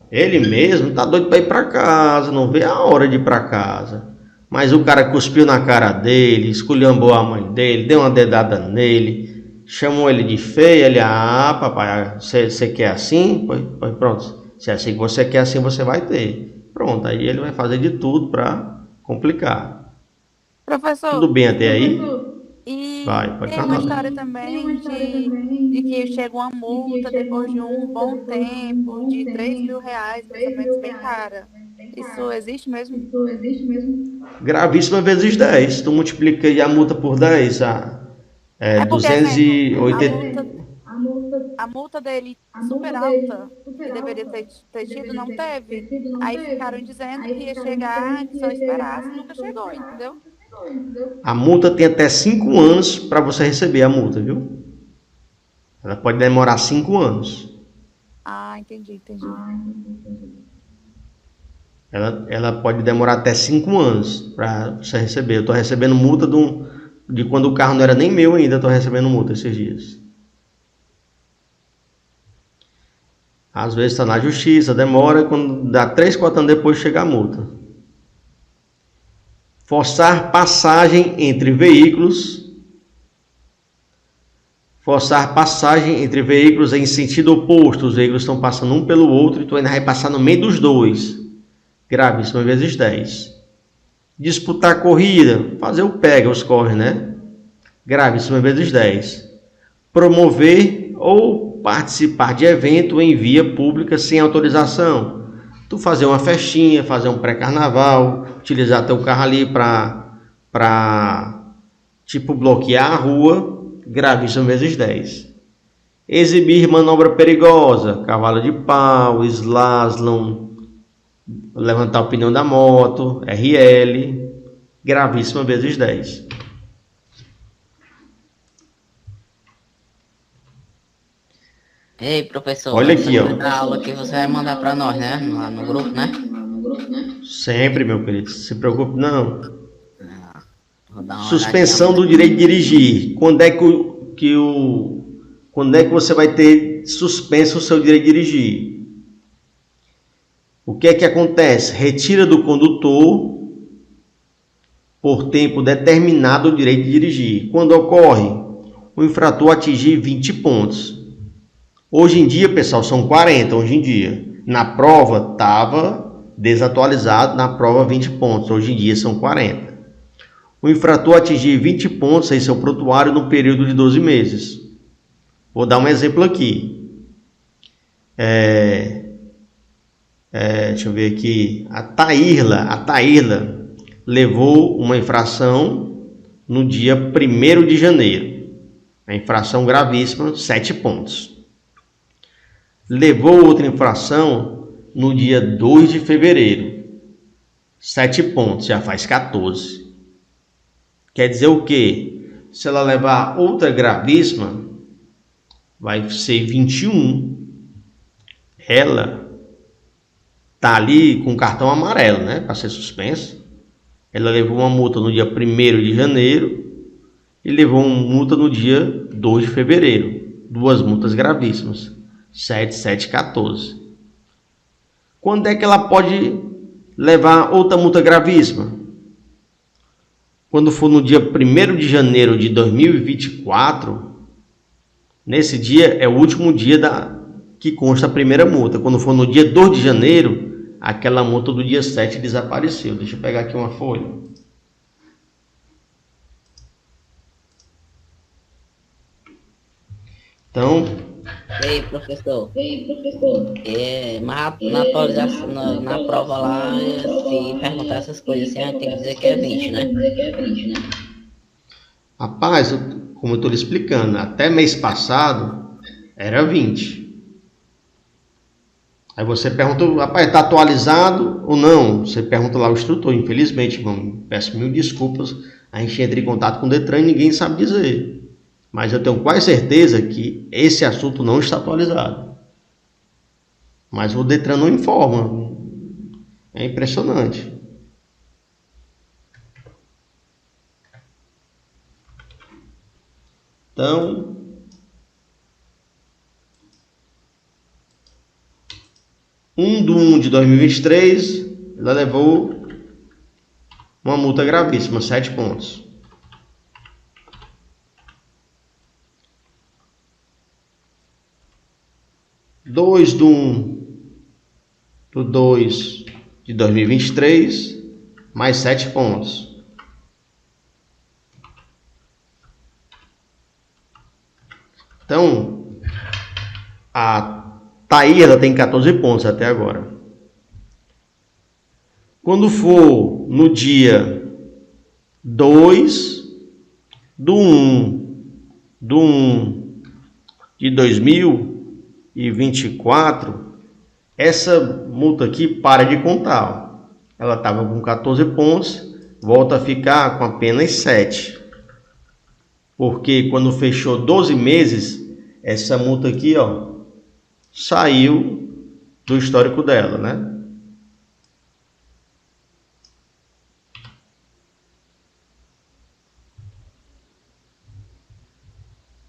Ele mesmo tá doido para ir para casa, não vê a hora de ir para casa. Mas o cara cuspiu na cara dele, esculhambou a mãe dele, deu uma dedada nele, chamou ele de feio. Ele, papai, você quer assim? Pois pronto, se é assim que você quer, assim você vai ter. Pronto, aí ele vai fazer de tudo para complicar. Professor. Tudo bem até aí? E pode tem uma história também de que chega uma multa depois de um bom tempo, de 3 mil reais, mais ou menos, bem cara. Isso existe mesmo? Gravíssima vezes 10. Tu multiplica aí a multa por 10, porque, 280. A multa dele super alta, que deveria ter tido, não teve. Aí ficaram dizendo que ia chegar, que só esperasse, nunca chegou, entendeu? A multa tem até 5 anos para você receber a multa, viu? Ela pode demorar 5 anos. Ah, entendi. Ela pode demorar até 5 anos para você receber. Eu estou recebendo multa de quando o carro não era nem meu ainda, estou recebendo multa esses dias. Às vezes está na justiça, demora, quando dá 3, 4 anos depois chega a multa. Forçar passagem entre veículos. Forçar passagem entre veículos em sentido oposto. Os veículos estão passando um pelo outro e tu ainda vai passar no meio dos dois. Gravíssimo, vezes 10. Disputar corrida. Fazer o pega, os corre, né? Gravíssimo, vezes 10. Promover ou participar de evento em via pública sem autorização. Tu fazer uma festinha, fazer um pré-carnaval, utilizar teu carro ali para tipo bloquear a rua, gravíssimo vezes 10. Exibir manobra perigosa, cavalo de pau, slalom, levantar o pneu da moto, RL, gravíssima vezes 10. Ei, professor, Olha aqui, ó. a aula que você vai mandar para nós, né? Lá no grupo, né? Sempre, meu querido, se preocupe não. Vou dar uma Suspensão olhadinha. do direito de dirigir. Quando é que você vai ter suspenso o seu direito de dirigir? O que é que acontece? Retira do condutor por tempo determinado o direito de dirigir. Quando ocorre o infrator atingir 20 pontos. Hoje em dia, pessoal, são 40 hoje em dia. Na prova estava desatualizado, na prova 20 pontos. Hoje em dia são 40. O infrator atingir 20 pontos em seu prontuário no período de 12 meses. Vou dar um exemplo aqui. Deixa eu ver aqui. A Taírla levou uma infração no dia 1º de janeiro. A infração gravíssima, 7 pontos. Levou outra infração no dia 2 de fevereiro. 7 pontos, já faz 14. Quer dizer o quê? Se ela levar outra gravíssima, vai ser 21. Ela tá ali com cartão amarelo, né? Para ser suspensa. Ela levou uma multa no dia 1º de janeiro e levou uma multa no dia 2 de fevereiro. 2 multas gravíssimas. 7, 7, 14. Quando é que ela pode levar outra multa gravíssima? Quando for no dia 1º de janeiro de 2024, nesse dia é o último dia que consta a primeira multa. Quando for no dia 2 de janeiro, aquela multa do dia 7 desapareceu. Deixa eu pegar aqui uma folha. Então, Ei, professor. Mas na atualização, na prova lá, se perguntar essas coisas assim, a gente tem que dizer que é 20, né? rapaz, como eu estou lhe explicando, até mês passado era 20. Aí você pergunta, rapaz, está atualizado ou não? Você pergunta lá ao instrutor. Infelizmente, irmão, peço mil desculpas. A gente entra em contato com o Detran e ninguém sabe dizer. Mas eu tenho quase certeza que esse assunto não está atualizado. Mas o Detran não informa. É impressionante. Então, de 1 de 2023, ela levou uma multa gravíssima, 7 pontos. 2 de 2 de 2023, mais 7 pontos. Então, a Taírla tem 14 pontos até agora. Quando for no dia 2 de 1 de 2024, essa multa aqui para de contar. Ela estava com 14 pontos, volta a ficar com apenas 7. Porque quando fechou 12 meses, essa multa aqui, ó, saiu do histórico dela, né?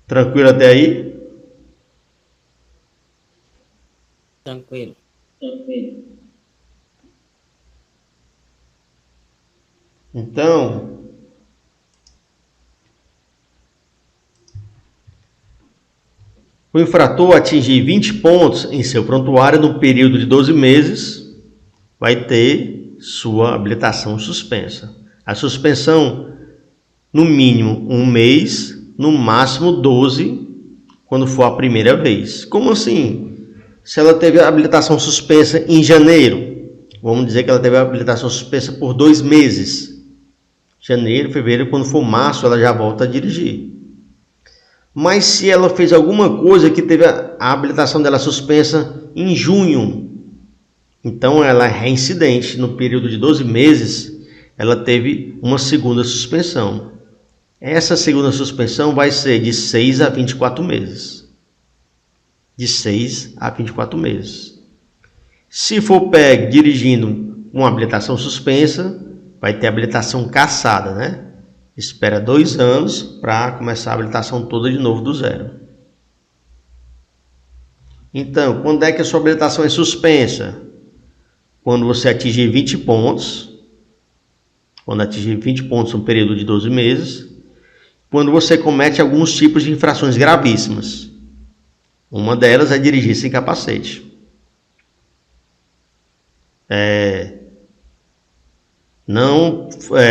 Tranquilo até aí? Tranquilo. Então, o infrator atingir 20 pontos em seu prontuário no período de 12 meses, vai ter sua habilitação suspensa. A suspensão, no mínimo 1 mês, no máximo 12, quando for a primeira vez. Como assim? Se ela teve a habilitação suspensa em janeiro, vamos dizer que ela teve a habilitação suspensa por 2 meses. Janeiro, fevereiro, quando for março, ela já volta a dirigir. Mas se ela fez alguma coisa que teve a habilitação dela suspensa em junho, então ela é reincidente. No período de 12 meses, ela teve uma segunda suspensão. Essa segunda suspensão vai ser de 6 a 24 meses. De 6 a 24 meses. Se for pego dirigindo com habilitação suspensa, vai ter habilitação cassada, né? Espera 2 anos para começar a habilitação toda de novo do zero. Então, quando é que a sua habilitação é suspensa? Quando você atingir 20 pontos. Quando atingir 20 pontos no período de 12 meses. Quando você comete alguns tipos de infrações gravíssimas. Uma delas é dirigir sem capacete. Não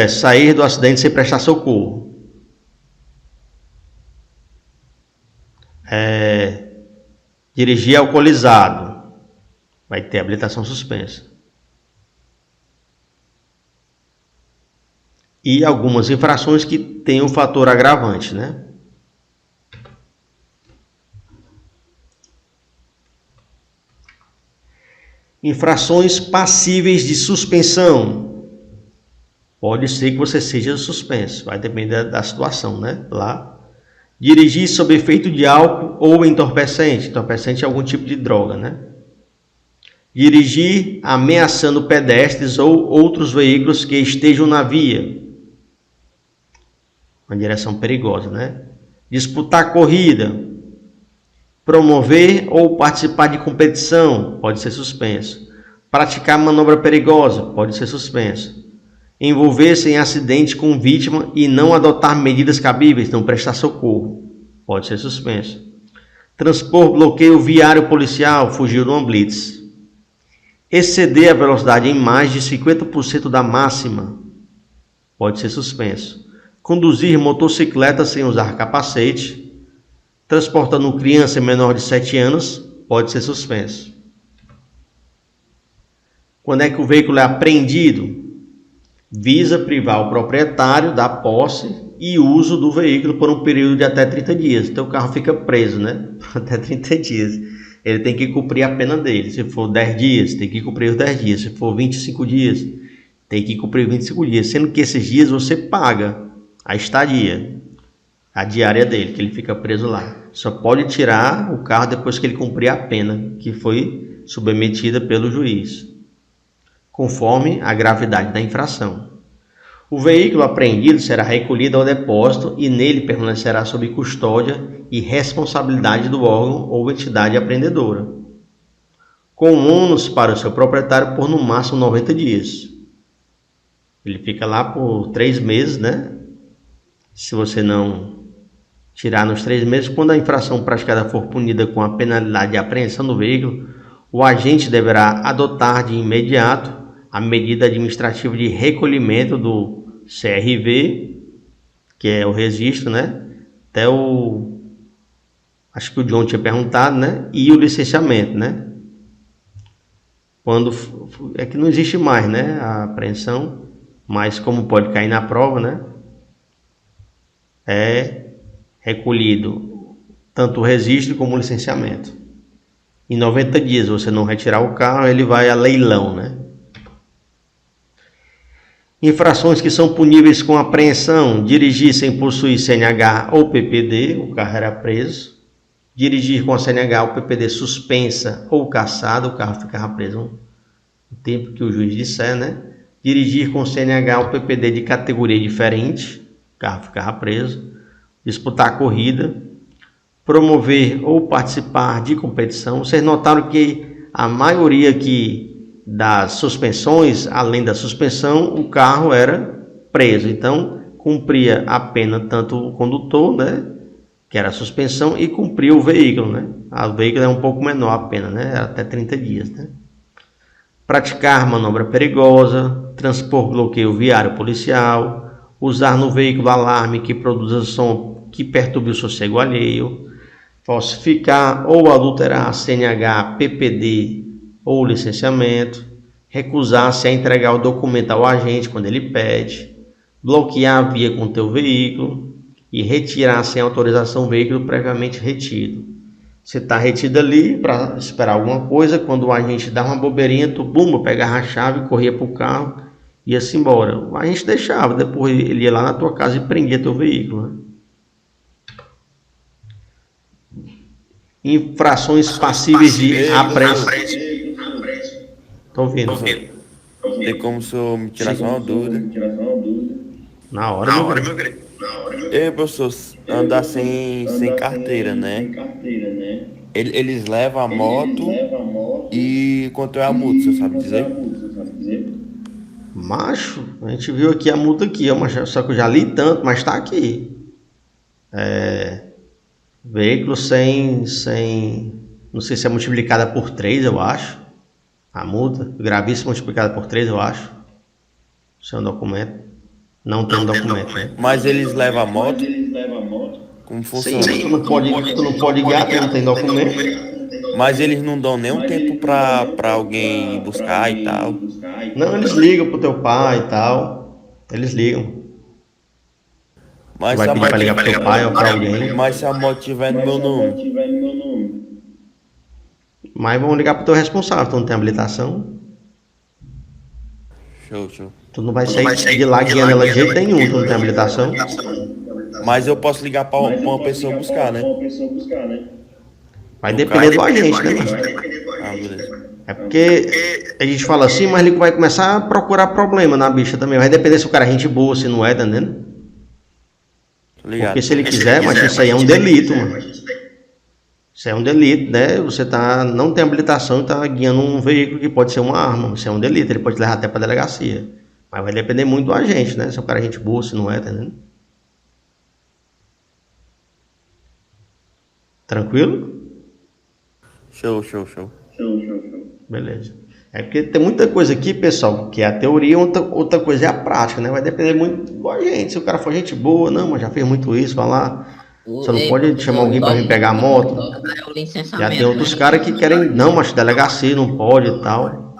sair do acidente sem prestar socorro. Dirigir alcoolizado. Vai ter habilitação suspensa. E algumas infrações que têm um fator agravante, né? Infrações passíveis de suspensão. Pode ser que você seja suspenso, vai depender da situação, né? Lá. Dirigir sob efeito de álcool ou entorpecente. Entorpecente é algum tipo de droga, né? Dirigir ameaçando pedestres ou outros veículos que estejam na via. Uma direção perigosa, né? Disputar corrida. Promover ou participar de competição, pode ser suspenso. Praticar manobra perigosa, pode ser suspenso. Envolver-se em acidente com vítima e não adotar medidas cabíveis, não prestar socorro, pode ser suspenso. Transpor bloqueio viário policial, fugir de uma blitz. Exceder a velocidade em mais de 50% da máxima, pode ser suspenso. Conduzir motocicleta sem usar capacete. Transportando criança menor de 7 anos, pode ser suspenso. Quando é que o veículo é apreendido? Visa privar o proprietário da posse e uso do veículo por um período de até 30 dias. Então o carro fica preso, né? Até 30 dias. Ele tem que cumprir a pena dele. Se for 10 dias, tem que cumprir os 10 dias. Se for 25 dias, tem que cumprir 25 dias. Sendo que esses dias você paga a estadia, a diária dele, que ele fica preso lá. Só pode tirar o carro depois que ele cumprir a pena que foi submetida pelo juiz, conforme a gravidade da infração. O veículo apreendido será recolhido ao depósito e nele permanecerá sob custódia e responsabilidade do órgão ou entidade apreendedora, com ônus para o seu proprietário por no máximo 90 dias. Ele fica lá por 3 meses, né? Se você não tirar nos 3 meses, quando a infração praticada for punida com a penalidade de apreensão do veículo, o agente deverá adotar de imediato a medida administrativa de recolhimento do CRV, que é o registro, né? Até acho que o John tinha perguntado, né? E o licenciamento, né? Quando é que não existe mais, né? A apreensão, mas como pode cair na prova, né? É recolhido tanto o registro como o licenciamento. Em 90 dias, você não retirar o carro, ele vai a leilão, né? Infrações que são puníveis com apreensão: dirigir sem possuir CNH ou PPD, o carro era preso. Dirigir com a CNH ou PPD suspensa ou cassada, o carro ficava preso o tempo que o juiz disser, né? Dirigir com CNH ou PPD de categoria diferente, o carro ficava preso. Disputar a corrida, promover ou participar de competição. Vocês notaram que a maioria aqui das suspensões, além da suspensão, o carro era preso. Então, cumpria a pena tanto o condutor, né, que era a suspensão, e cumpria o veículo, né? O veículo é um pouco menor a pena, né? Era até 30 dias, né? Praticar manobra perigosa, transpor bloqueio viário policial, usar no veículo alarme que produza som que perturbe o sossego alheio, falsificar ou adulterar CNH, PPD ou licenciamento, recusar-se a entregar o documento ao agente quando ele pede, bloquear a via com teu veículo, e retirar sem autorização o veículo previamente retido. Você está retido ali para esperar alguma coisa, quando o agente dá uma bobeirinha, tu bumba, pegava a chave, corria para o carro, ia-se embora. O agente deixava, depois ele ia lá na tua casa e prendia teu veículo, né? Infrações passíveis de apreensão. Estou ouvindo. Tem como o senhor me tirar só uma dúvida? Na hora, meu querido. Ei, professor, andar sem carteira, né? Eles levam a moto e quanto é a multa, você sabe dizer? Macho, a gente viu aqui a multa aqui, ó, macho, só que eu já li tanto, mas está aqui. Veículo sem, não sei se é multiplicada por 3, eu acho. A multa, gravíssima multiplicada por 3, eu acho. Isso é um documento. Não tem um documento, né? Mas eles levam a moto? Como funciona? Sim, tu não pode guiar, tu não tem documento. Mas eles não dão nenhum tempo pra alguém buscar e tal? Não, eles ligam pro teu pai e tal. Eles ligam. Mas Tu vai pedir pra ligar pro teu pai ou pra alguém. Mas se a moto tiver no meu nome? Mas vão ligar pro teu responsável, tu não tem habilitação. Show. Tu não vai sair de lá guiando ela de jeito nenhum, tu não tem habilitação. Mas eu posso ligar pra uma pessoa buscar, né? Vai depender do agente, né, mano? Beleza. É porque a gente fala assim, mas ele vai começar a procurar problema na bicha também. Vai depender se o cara é gente boa, se não é, tá entendendo? Porque se ele quiser, mas isso aí é um delito, mano. Isso é um delito, né? Você não tem habilitação e tá guiando um veículo que pode ser uma arma. Isso é um delito, ele pode te levar até pra delegacia. Mas vai depender muito do agente, né? Se o cara é gente boa, se não é, tá entendendo? Tranquilo? Show. Beleza. É porque tem muita coisa aqui, pessoal, que é a teoria, outra coisa é a prática, né? Vai depender muito do agente. Se o cara for gente boa, não, mas já fez muito isso, vai lá. Você não pode chamar alguém para vir pegar a moto. Já tem outros caras que querem, não, mas delegacia não pode e tal.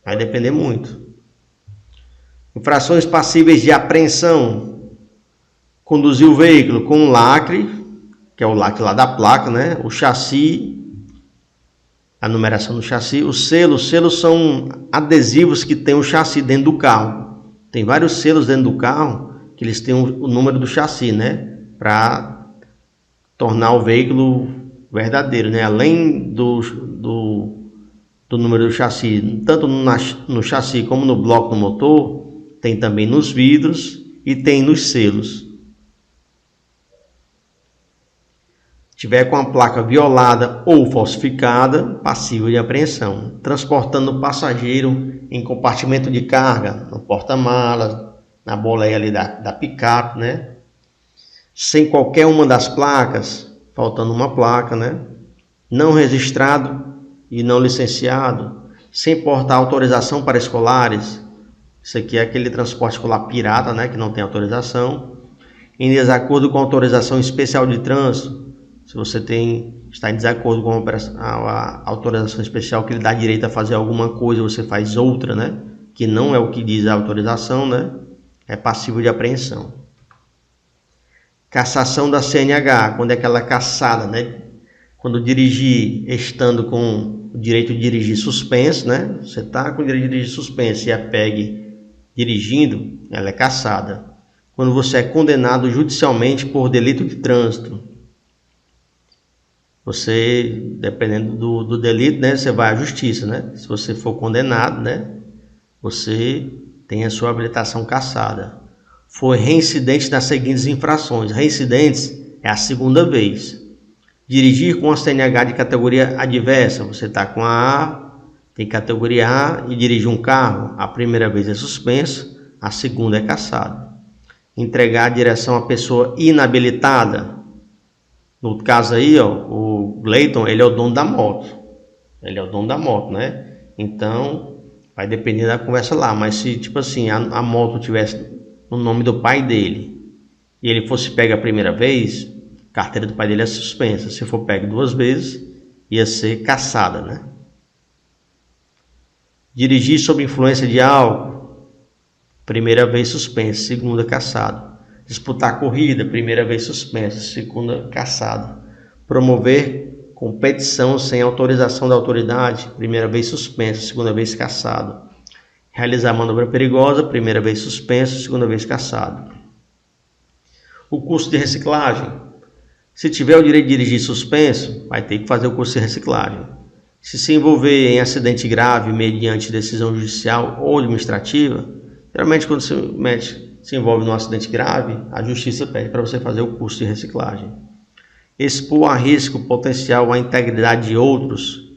Vai depender muito. Infrações passíveis de apreensão. Conduzir o veículo com um lacre, que é o lacre lá da placa, né? O chassi, a numeração do chassi. Os selos são adesivos que tem o chassi dentro do carro. Tem vários selos dentro do carro que eles têm o número do chassi, né? Para tornar o veículo verdadeiro, né? Além do número do chassi, tanto no chassi como no bloco do motor, tem também nos vidros e tem nos selos. Tiver com a placa violada ou falsificada, passível de apreensão. Transportando o passageiro em compartimento de carga, no porta-malas, na boleia ali da picape, né? Sem qualquer uma das placas, faltando uma placa, né? Não registrado e não licenciado, sem portar autorização para escolares. Isso aqui é aquele transporte escolar pirata, né? Que não tem autorização. Em desacordo com a autorização especial de trânsito. Se você está em desacordo com a autorização especial que lhe dá direito a fazer alguma coisa, você faz outra, né? Que não é o que diz a autorização, né? É passível de apreensão. Cassação da CNH, quando é aquela cassada, né? Quando dirigir estando com o direito de dirigir suspenso, né? Você está com o direito de dirigir suspenso e a PEG dirigindo, ela é cassada. Quando você é condenado judicialmente por delito de trânsito, você, dependendo do delito, né? Você vai à justiça, né? Se você for condenado, né? Você tem a sua habilitação cassada. Foi reincidente nas seguintes infrações. Reincidentes é a segunda vez. Dirigir com a CNH de categoria adversa. Você está com a A, tem categoria A e dirige um carro. A primeira vez é suspenso, a segunda é cassado. Entregar a direção à pessoa inabilitada. No caso aí, ó, o Gleiton, ele é o dono da moto. Ele é o dono da moto, né? Então, vai depender da conversa lá. Mas se, tipo assim, a moto tivesse no nome do pai dele e ele fosse pego a primeira vez, a carteira do pai dele é suspensa. Se for pego 2 vezes, ia ser cassada, né? Dirigir sob influência de álcool, primeira vez suspenso, segunda cassado. Disputar corrida, primeira vez suspenso, segunda cassado. Promover competição sem autorização da autoridade, primeira vez suspenso, segunda vez cassado. Realizar manobra perigosa, primeira vez suspenso, segunda vez cassado. O curso de reciclagem. Se tiver o direito de dirigir suspenso, vai ter que fazer o curso de reciclagem. Se envolver em acidente grave mediante decisão judicial ou administrativa, geralmente quando se envolve num acidente grave, a justiça pede para você fazer o curso de reciclagem. Expor a risco potencial a integridade de outros,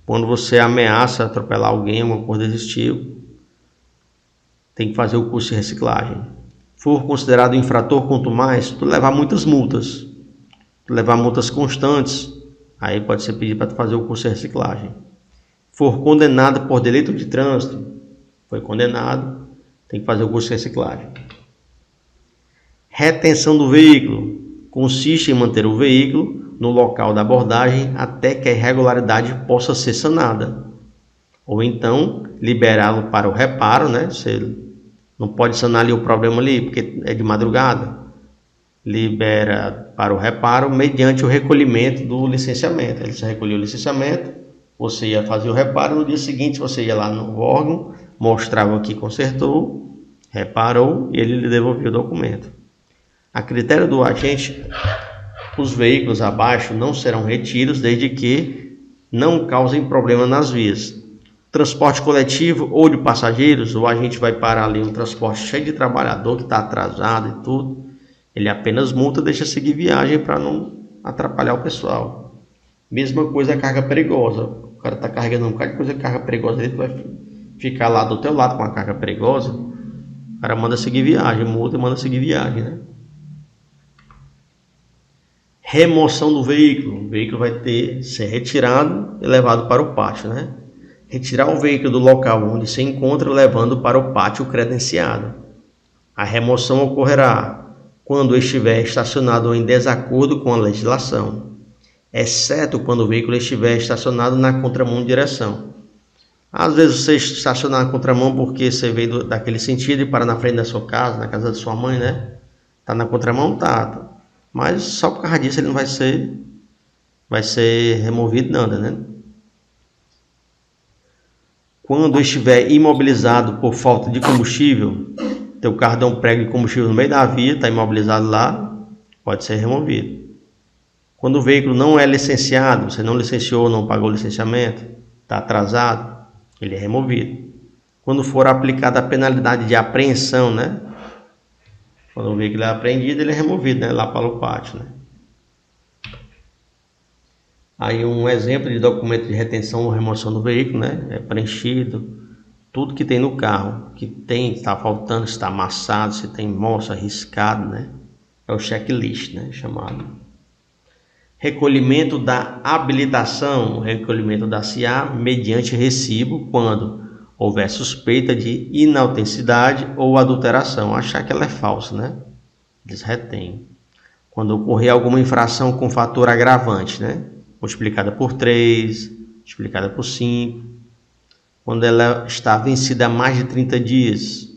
quando você ameaça atropelar alguém, alguma coisa desse tipo, tem que fazer o curso de reciclagem. For considerado infrator quanto mais, tu levar muitas multas, tu levar multas constantes, aí pode ser pedir para fazer o curso de reciclagem. For condenado por delito de trânsito, foi condenado, tem que fazer o curso de reciclagem. Retenção do veículo. Consiste em manter o veículo no local da abordagem até que a irregularidade possa ser sanada. Ou então, liberá-lo para o reparo, né? Você não pode sanar ali o problema ali, porque é de madrugada. Libera para o reparo mediante o recolhimento do licenciamento. Ele recolheu o licenciamento, você ia fazer o reparo, no dia seguinte você ia lá no órgão, mostrava que consertou, reparou e ele lhe devolvia o documento. A critério do agente, os veículos abaixo não serão retidos desde que não causem problema nas vias. Transporte coletivo ou de passageiros, o agente vai parar ali um transporte cheio de trabalhador que está atrasado e tudo. Ele apenas multa, deixa seguir viagem para não atrapalhar o pessoal. Mesma coisa a carga perigosa. O cara está carregando um bocado de coisa de carga perigosa, ele vai ficar lá do teu lado com a carga perigosa, o cara manda seguir viagem, multa e manda seguir viagem, né? Remoção do veículo. O veículo vai ser retirado e levado para o pátio, né? Retirar o veículo do local onde se encontra, levando para o pátio credenciado. A remoção ocorrerá quando estiver estacionado em desacordo com a legislação, exceto quando o veículo estiver estacionado na contramão de direção. Às vezes você estaciona na contramão porque você veio daquele sentido e para na frente da sua casa, na casa da sua mãe, né? Tá na contramão, tá. Mas só por causa disso ele não vai ser removido nada, né? Quando estiver imobilizado por falta de combustível, teu carro dá um prego de combustível no meio da via, está imobilizado lá, pode ser removido. Quando o veículo não é licenciado, você não licenciou, não pagou o licenciamento, está atrasado, ele é removido. Quando for aplicada a penalidade de apreensão, né? Quando o veículo é apreendido, ele é removido, né? Lá para o pátio, né? Aí um exemplo de documento de retenção ou remoção do veículo, né? É preenchido, tudo que tem no carro, que tem, está faltando, está amassado, se tem moça, riscado, né? É o checklist, né? Chamado. Recolhimento da habilitação, recolhimento da CA mediante recibo, quando houver suspeita de inautenticidade ou adulteração, achar que ela é falsa, né? Eles retêm. Quando ocorrer alguma infração com fator agravante, né? Multiplicada por 3, multiplicada por 5. Quando ela está vencida há mais de 30 dias,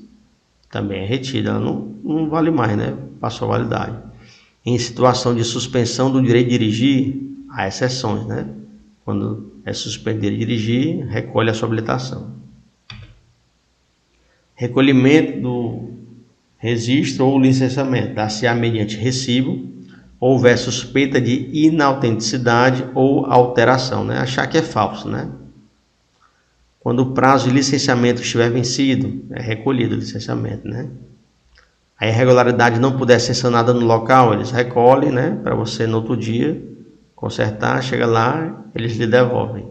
também é retida, ela não vale mais, né? Passou a validade. Em situação de suspensão do direito de dirigir, há exceções, né? Quando é suspendido de dirigir, recolhe a sua habilitação. Recolhimento do registro ou licenciamento, dar-se-á mediante recibo, houver suspeita de inautenticidade ou alteração, né? Achar que é falso, né? Quando o prazo de licenciamento estiver vencido, é recolhido o licenciamento, né? A irregularidade não puder ser sanada no local, eles recolhem, né? Para você no outro dia consertar, chega lá, eles lhe devolvem.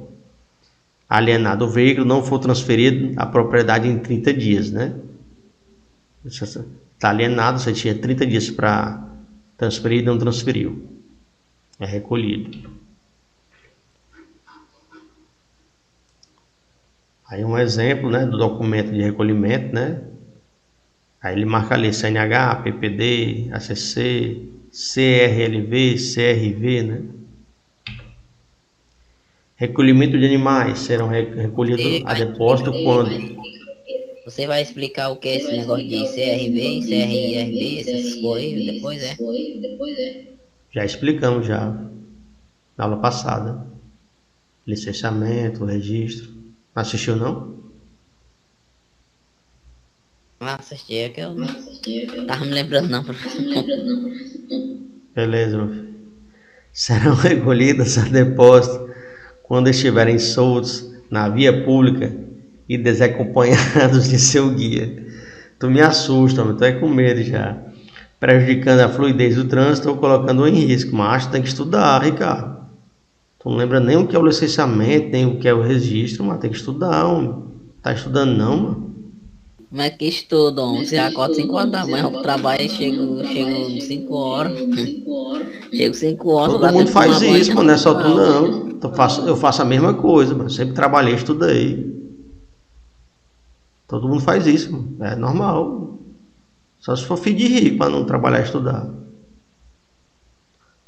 Alienado o veículo, não for transferido a propriedade em 30 dias, né? Está alienado, você tinha 30 dias para transferir e não transferiu. É recolhido. Aí um exemplo, né, do documento de recolhimento, né? Aí ele marca ali CNH, PPD, ACC, CRLV, CRV, né? Recolhimento de animais serão recolhidos a depósito quando Você vai explicar o que é esse negócio de CRV, CRIRB, essas coisas depois, é? Já explicamos já na aula passada. Licenciamento, registro. Não assistiu não? Não assisti, é que eu não tava me lembrando não, professor. Beleza, meu filho. Serão recolhidas a depósito quando estiverem soltos na via pública e desacompanhados de seu guia. Tu me assusta, tu é com medo já. Prejudicando a fluidez do trânsito ou colocando em risco. Mas tem que estudar, Ricardo. Tu não lembra nem o que é o licenciamento, nem o que é o registro, mas tem que estudar, homem. Tá estudando não, mano? Como é que estudo, homem? Você acorda 5 horas da manhã, eu pro trabalho e chego 5 horas. Chego 5 horas. Todo mundo faz isso, mano, não é só tu não. Eu faço a mesma coisa, mano. Sempre trabalhei, estudei. Todo mundo faz isso, mano. É normal. Só se for filho de rico para não trabalhar e estudar.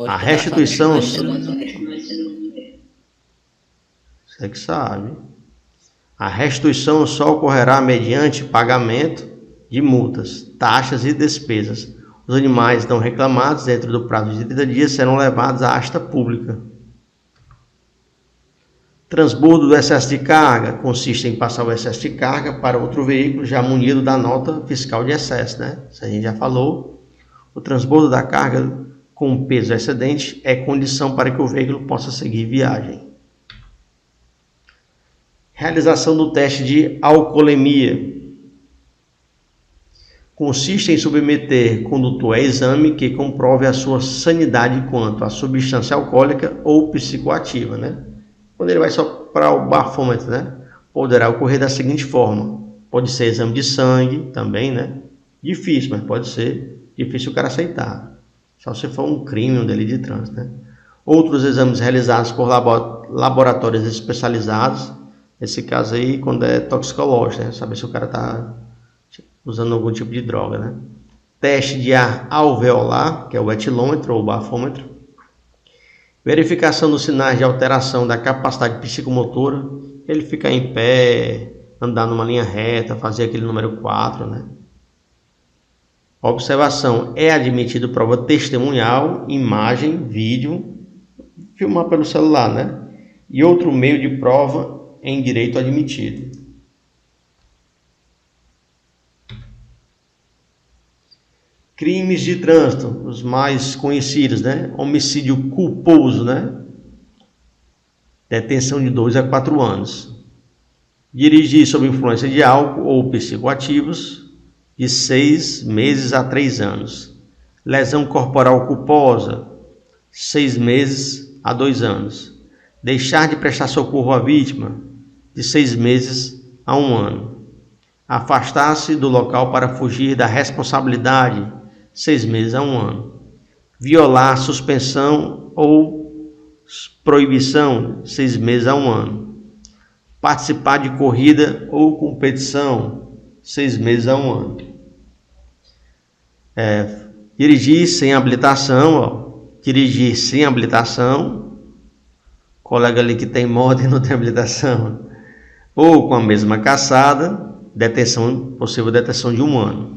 A restituição... Você que sabe. A restituição só ocorrerá mediante pagamento de multas, taxas e despesas. Os animais não reclamados dentro do prazo de 30 dias serão levados à asta pública. Transbordo do excesso de carga consiste em passar o excesso de carga para outro veículo já munido da nota fiscal de excesso, né? Isso a gente já falou. O transbordo da carga com peso excedente é condição para que o veículo possa seguir viagem. Realização do teste de alcoolemia. Consiste em submeter condutor a exame que comprove a sua sanidade quanto à substância alcoólica ou psicoativa, né? Quando ele vai soprar o bafômetro, né? Poderá ocorrer da seguinte forma. Pode ser exame de sangue também, né? Difícil, mas pode ser difícil o cara aceitar. Só se for um crime, um delito de trânsito, né? Outros exames realizados por laboratórios especializados. Nesse caso aí, quando é toxicológico, né? Saber se o cara está usando algum tipo de droga, né? Teste de ar alveolar, que é o etilômetro ou bafômetro. Verificação dos sinais de alteração da capacidade psicomotora. Ele ficar em pé, andar numa linha reta, fazer aquele número 4, né? Observação. É admitido prova testemunhal, imagem, vídeo, filmar pelo celular, né? E outro meio de prova em direito admitido. Crimes de trânsito, os mais conhecidos, né? Homicídio culposo, né? Detenção de 2 a 4 anos. Dirigir sob influência de álcool ou psicoativos, de 6 meses a 3 anos. Lesão corporal culposa, 6 meses a 2 anos. Deixar de prestar socorro à vítima, de 6 meses a 1 ano. Afastar-se do local para fugir da responsabilidade, 6 meses a 1 ano. Violar suspensão ou proibição, 6 meses a 1 ano. Participar de corrida ou competição, 6 meses a 1 ano. Dirigir sem habilitação, Dirigir sem habilitação. Colega ali que tem moto e não tem habilitação. Ou com a mesma caçada, possível detenção de 1 ano.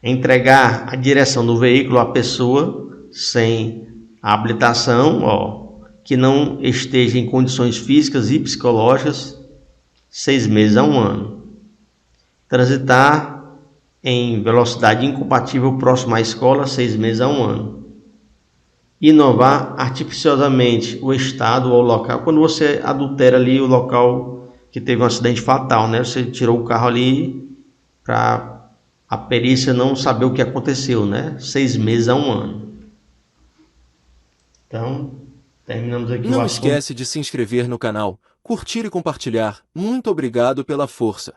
Entregar a direção do veículo à pessoa sem habilitação, que não esteja em condições físicas e psicológicas, 6 meses a 1 ano. Transitar em velocidade incompatível próximo à escola, 6 meses a 1 ano. Inovar artificiosamente o estado ou o local. Quando você adultera ali o local que teve um acidente fatal, né? Você tirou o carro ali para a perícia não saber o que aconteceu, né? 6 meses a 1 ano. Então, terminamos aqui o assunto. Não esquece de se inscrever no canal, curtir e compartilhar. Muito obrigado pela força.